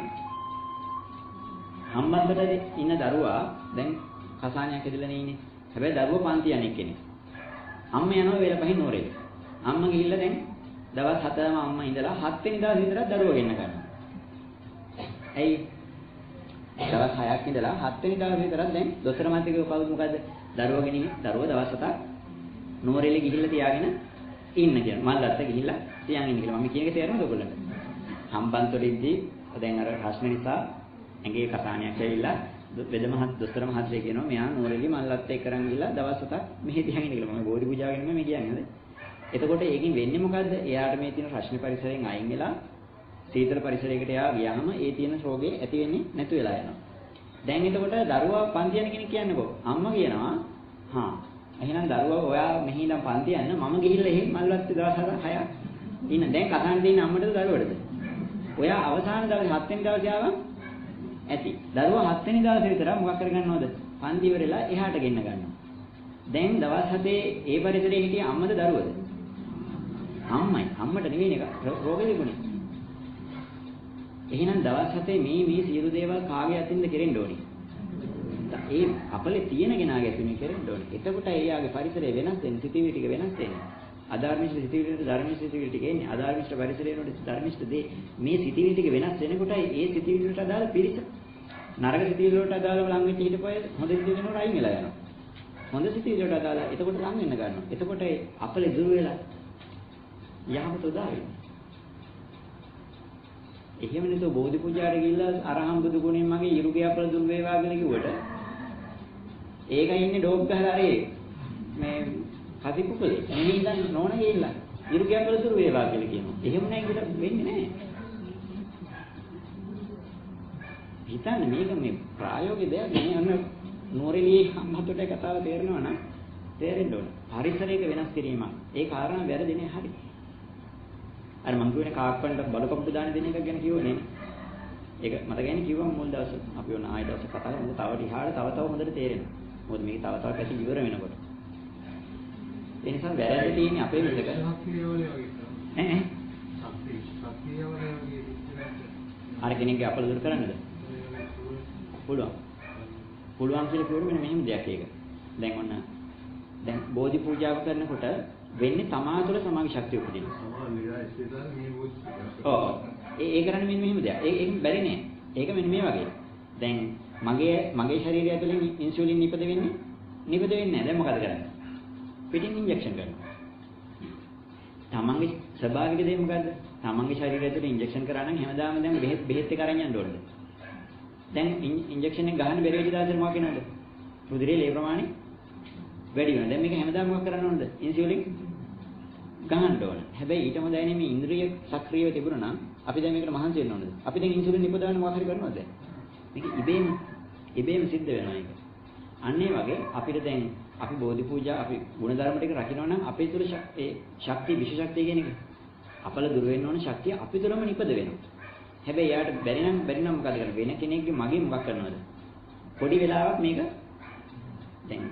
Speaker 2: හම්බන්තොටේ ඉන්න දරුවා දැන් කසානියක් ඇදලා ඉන්නේ. හැබැයි දරුවා පන්ති යන්නේ කෙනෙක්. අම්මා යනවා වේල පහින් නෝරේ. අම්මා ගිහිල්ලා දැන් දවස් 7ම අම්මා ඉඳලා 7 වෙනි දවස් විතරක් දරුවා ගෙන්න ගන්නවා. ඇයි? දවස් 6ක් ඉඳලා 7 වෙනි දවස් විතරක් දැන් දොස්තර මහත්තයෝ කවුද මොකද්ද? දරුවා ගෙනින්නේ. දරුවා දවස් 7ක් නෝරෙලි ගිහිල්ලා තියාගෙන ඉන්න කියන. මල්ලත්ත ගිහිල්ලා තියන් ඉන්න කියලා. මම කියන එක තේරෙනවද ඔයගොල්ලන්ට? හම්බන්තොටේදී දැන් අර ප්‍රශ්න නිසා ඇඟේ කසානියක් ඇවිල්ලා දොස්තර මහත්තයා කියනවා මෙයා නෝරෙලි මල්ලත්ත එක්ක කරන් ගිහිල්ලා දවස් 7ක් මෙහෙ තියාගෙන ඉන්න කියලා. මම බෝධි පූජාව ගැන මේ කියන්නේ නේද? එතකොට ඒකෙන් වෙන්නේ මොකද්ද? එයාට මේ තියෙන රශ්මි පරිසරයෙන් අයින් වෙලා සීතල පරිසරයකට එයා ගියාම ඒ තියෙන රෝගේ ඇති වෙන්නේ නැතු වෙලා යනවා. දැන් එතකොට දරුවා පන්ති යන කෙනෙක් කියන්නකෝ. අම්මා කියනවා හා එහෙනම් දරුවා ඔයා මෙහි ඉඳන් පන්ති යන්න මම ගිහිල්ලා එහෙම මල්වත් දවස් 6ක් ඉන්න. දැන් කතාන් දෙන්නේ අම්මටද දරුවටද? ඔයා අවසාන දවසේ 7 වෙනි දවසේ ආවම ඇති. දරුවා 7 වෙනි දවසේ විතර මොකක් කරගන්නවද? පන්ති ඉවරලා එහාට ගෙන්න ගන්නවා. දැන් දවස් 7 ඒ පරිසරයේ හිටිය අම්මද දරුවද? අම්මයි. අම්මට නෙවෙයි නේද රෝගෙ තිබුණේ. එහෙනම් දවස් 7 මේ සියලු දේවල් කාගේ අතින්ද කෙරෙන්න ඕනේ? ඒ අපලේ තියෙන කෙනාගේ අතින් කෙරෙන්න ඕනේ. එතකොට එයාගේ පරිසරය වෙනස් වෙන සිතිවිලි ටික වෙනස් වෙනවා. අධර්මිෂ්ඨ සිතිවිලිට ධර්මිෂ්ඨ සිතිවිලි ටික එන්නේ. අධර්මිෂ්ඨ පරිසරයනොට ධර්මිෂ්ඨ දේ මේ සිතිවිලි ටික වෙනස් වෙනකොටයි ඒ සිතිවිලි වලට අදාළ පිරිස නරක සිතිවිලි වලට අදාළව ලං වෙච්ච හිටපොය හොඳ සිතිවිලි වලට අයින් වෙලා යනවා. හොඳ සිතිවිලි වලට අදාළ එතකොට ලං වෙන්න ගන්නවා. එතකොට අපලේ දුර වෙලා යහමත උදා වෙනවා. එහෙම නේද බෝධි පූජාට ගිහිල්ලා අරහම් බුදු ගුණෙන් මගේ ඉරුගේ අපල දුර වේවා කියලා කිව්වට ඒකයි ඉන්නේ ඩෝබ් ගහලා අරේ මේ කතිකුකලේ මෙහි ඉඳන් නෝන ගිහිල්ලා ඉරු ගැඹුරු දුර වේවා කියලා කියනවා. එහෙම නැහැ කියලා වෙන්නේ නැහැ. හිතන්න මේක මේ ප්‍රායෝගික දෙයක් නේ. අන්න නෝරෙලියේ අම්මතට කතාව තේරෙනවා නම් තේරෙන්න ඕන. පරිසරයක වෙනස් කිරීමක්. ඒ කාරණා වැරදි නේ හරි. අර මං කියුවේ කාක්කන්ට බලකප්පු දාන දෙන එක ගැන කිව්වනේ. ඒක මතකයිනේ කිව්වම මුල් දවසේ අපි ඔන්න ආයෙ දවසේ කතා කරමු. තව ටිහාට තව හොඳට තේරෙනවා. මොකද මේක තව පැති විවර වෙනකොට. ඒ නිසා වැරදි තියෙන්නේ අපේ විදිහට. ඈ අර කෙනෙක්ගේ අපල දුරු කරන්නද? පුළුවන්. පුළුවන් කියලා කියුවොත් මෙන්න මෙහෙම දෙයක් ඒක. දැන් ඔන්න දැන් බෝධි පූජාව කරනකොට වෙන්නේ තමා තුළ සමාධි ශක්තිය උපදිනවා. ඔව්. ඒ කරන්නේ මෙන්න මෙහෙම දෙයක්. ඒක බැරි නෑ. ඒක මෙන්න මේ වගේ. දැන් මගේ ශරීරය ඇතුලේ ඉන්සුලින් නිපද වෙන්නේ නැහැ. දැන් මොකද කරන්නේ? පිටින් ඉන්ජෙක්ෂන් කරනවා. තමන්ගේ ස්වභාවික දේ මොකද්ද? තමන්ගේ ශරීරය ඇතුලේ ඉන්ජෙක්ෂන් කරා නම් හැමදාම දැන් බෙහෙත් එක අරන් යන්න ඕනද? දැන් ඉන්ජෙක්ෂන් එක ගන්න බැරි වෙච්ච දාසෙ මොකක් වෙනවද? රුධිරයේ ලේ ප්‍රමාණය වැඩි වෙනවා. දැන් මේක හැමදාම මොකක් කරන්න ඕනද? ඉන්සුලින් ගහන්න ඕන. හැබැයි ඊට හොඳයි මේ ඉන්ද්‍රිය සක්‍රියව තිබුණා නම් අපි දැන් මේකට මහන්සි වෙන්න ඕනද? අපි දැන් ඉන්සුලින් නිපදවන්න මොකක් හරි කරනවද දැන්? මේක ඉබේම සිද්ධ වෙනවා ඒක. අන්න ඒ වගේ අපිට දැන් අපි බෝධි පූජා අපි ගුණධර්ම ටික රකින්නවා නම් අපේ තුල ඒ ශක්තිය විශේෂ ශක්තිය කියන එක අපල දුර වෙන්න ඕන ශක්තිය අපි තුලම නිපද වෙනවා. හැබැයි යාට බැරි නම් මොකද කරන්නේ? වෙන කෙනෙක්ගේ මගෙන් මොකක් කරනවද? පොඩි වෙලාවක් මේක දැන්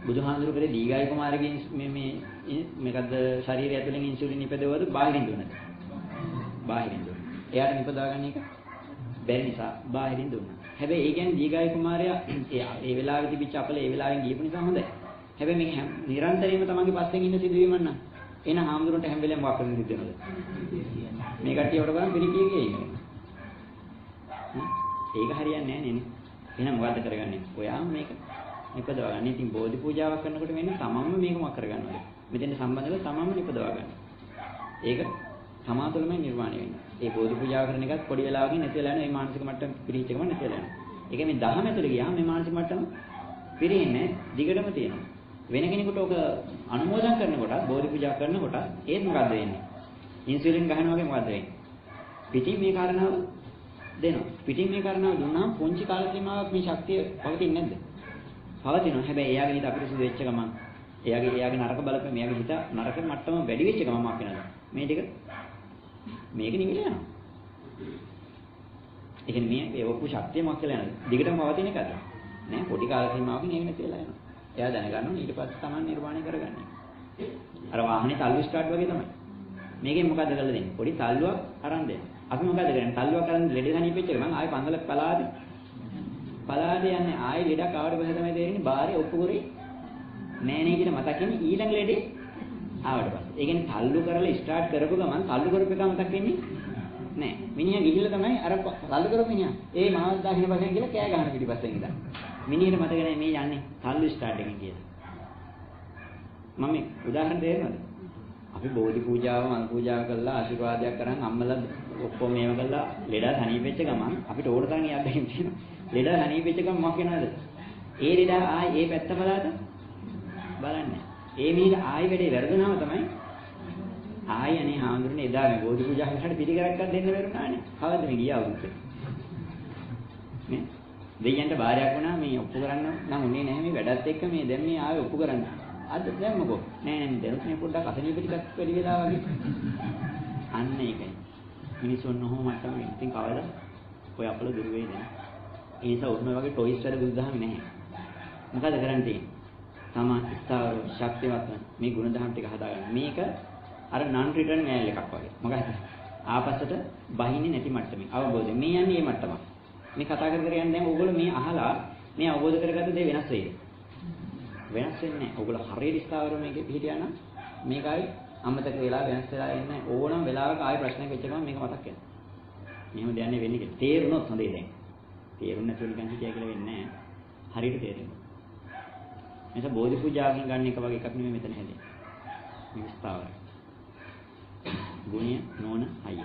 Speaker 2: බුදුහාඳුරු කරේ දීගාය කුමාරගෙන් මේකද ශරීරය ඇතුලෙන් ඉන්සුලින් නිපදවවද බාහිරින් දුන්නද? බාහිරින් දුන්නා. එයාට නිපදවා ගන්න එක බැරි නිසා බාහිරින් දුන්නා. හැබැයි ඒ කියන්නේ දීගාය කුමාරයා ඒ වෙලාවේ තිබිච්ච අපල ඒ වෙලාවෙන් ගියපු නිසා හොඳයි. හැබැයි මේක නිරන්තරයෙන්ම තමන්ගේ පස්සෙන් ඉන්න සිදුවීමක් නම් එන හාමුදුරන්ට හැම වෙලේම වක් කරන්න සිද්ධ වෙනවද? මේ කට්ටිය උඩ ගන්න පිළිකිය කිය ඉන්නේ. ඒක හරියන්නේ නැහැ නේ. එහෙනම් මොකද්ද කරගන්නේ? ඔයාම මේක නිපදවා ගන්න. ඉතින් බෝධි පූජාවක් කරනකොට වෙන්නේ තමන්ම මේක මොකක් කරගන්නවද? මෙතෙන් සම්බන්ධව තමන්ම නිපදවා ගන්න. ඒක තමා තුළමයි නිර්වාණය වෙන්නේ. ඒ බෝධි පූජාව කරන එකත් පොඩි වෙලාවකින් නැති වෙලා යන මේ මානසික මට්ටම පිරිච්ච එකම නැති වෙලා යනවා. ඒක මේ දහම ඇතුළේ ගියාම මේ මානසික මට්ටම පිරෙන්නේ දිගටම තියෙනවා. වෙන කෙනෙකුට ඔක අනුමෝදන් කරනකොට බෝධි පූජා කරනකොට ඒත් මොකද්ද වෙන්නේ? ඉන්සුලින් ගහනවා වගේ මොකද්ද වෙන්නේ? පිටින් මේ කාරණාව දෙනවා. පිටින් මේ කාරණාව දුන්නාම පොන්චි කාල සීමාවක් මේ ශක්තිය පවතින්නේ නැද්ද? පවතිනවා. හැබැයි එයාගේ හිත අපිරිසුදු වෙච්ච ගමන් එයාගේ නරක බලපෑම එයාගේ හිත නරක මට්ටම වැඩි වෙච්ච ගමන් මොකක් වෙනවද? මේ ටික මේක නිවිල යනවා. ඒ කියන්නේ මේ ඔක්කො ශක්තිය මොකක් කියලා යනද? දිගටම පවතින එකද? නෑ පොඩි කාල සීමාවකින් ඒක නැති වෙලා යනවා. එයා දැනගන්නවා ඊට පස්සේ Taman නිර්වාණය කරගන්නේ. අර වාහනේ තල්ලු ස්ටාර්ට් වගේ තමයි. මේකෙන් මොකද කරලා දෙන්නේ? පොඩි තල්ලුවක් අරන් දෙන්න. අපි මොකද කරන්නේ? තල්ලුවක් අරන් ලෙඩ සනීපෙච්ච එක මම ආයෙ පන්සල පලාදේ යන්නේ ආයෙ ලෙඩක් ආවට පස්සේ තමයි තේරෙන්නේ බාරේ ඔප්පු කරේ නෑ නේ කියලා මතක් වෙන්නේ ඊළඟ ලෙඩේ ආවට පස්සේ. ඒ කියන්නේ තල්ලු කරලා ස්ටාර්ට් කරපු ගමන් තල්ලු කරපු එක මතක් වෙන්නේ නෑ. මිනිහා ගිහිල්ලා තමයි අර තල්ලු කරපු මිනිහා ඒ මාවත් දාගෙන පස්සෙන් කියලා කෑ ගහන පිටිපස්සෙන් ඉඳන්. මිනිහට මතක නැහැ මේ යන්නේ තල්ලු ස්ටාර්ට් එකකින් කියලා. මම උදාහරණ දෙන්නද? අපි බෝධි පූජාව මල් පූජාව කළා ආශිර්වාදයක් කරන් අම්මලා ඔක්කොම මේව කළා ලෙඩ හනීපෙච්ච ගමන් අපිට ඕන තරම් යද්දකින් තියෙනවා. ලෙඩ හනීපෙච්ච ගමන් මොකක් වෙනවද? ඒ ලෙඩ ආයේ ඒ පැත්ත බලන්නේ. ඒ මිනිහ ආයෙ වැඩේ වැරදුනාම තමයි ආයෙ අනේ හාමුදුරනේ එදා මේ බෝධි පූජා කරලා පිළිගරක්ක් දෙන්න බැරුණානේ. කවද්ද මේ ගියා අවුරුද්දේ? නේ? දෙයියන්ට බාරයක් වුණා මේ ඔප්පු කරන්න නම් උනේ නැහැ මේ වැඩත් එක්ක මේ දැන් මේ ආවේ ඔප්පු කරන්න. අද දැම්මකෝ. නෑ නෑ දැනුත් මේ පොඩ්ඩක් අසනීප ටිකක් වැඩි වෙලා වගේ. අන්න ඒකයි. මිනිස්සුන් ඔහොම මට්ටම වෙන. ඉතින් කවදාද ඔය අපල දුර වෙයිද? ඒ නිසා ඔන්න වගේ ටොයිස් වල බුදුදහම නැහැ. මොකද කරන්න තියෙන්නේ? තමන් ස්ථාවර ශක්තිවත් මේ ගුණධර්ම ටික හදාගන්න. මේක අර නන් රිටර්න් මෑල් එකක් වගේ. මොකද ආපස්සට බහින්නේ නැති මට්ටමේ අවබෝධය. මේ යන්නේ මේ මට්ටමක්. මේ කතා කර කර යන්නේ දැන් ඕගොල්ලෝ මේ අහලා මේ අවබෝධ කරගත්ත දේ වෙනස් වෙයිද? වෙනස් වෙන්නේ නැහැ. ඕගොල්ලෝ හරියට ස්ථාවර මේකේ පිළිහිටියා නම් මේකයි අමතක වෙලා වෙනස් වෙලා ඉන්නේ ඕනම වෙලාවක ආයෙ ප්‍රශ්නයක් වෙච්ච ගමන් මේක මතක් වෙනවා. මෙහෙම දෙයක් නෙවෙන්නේ කියලා. තේරුණොත් හොඳයි දැන්. තේරුණ නැතුව නිකන් හිතියා කියලා වෙන්නේ නැහැ. හරියට තේරෙනවා. මේක බෝධි පූජාවකින් ගන්න එක වගේ එකක් නෙමෙයි මෙතන හැදෙන්නේ. මේක ස්ථාවරයි. ගුණය නෝන අය.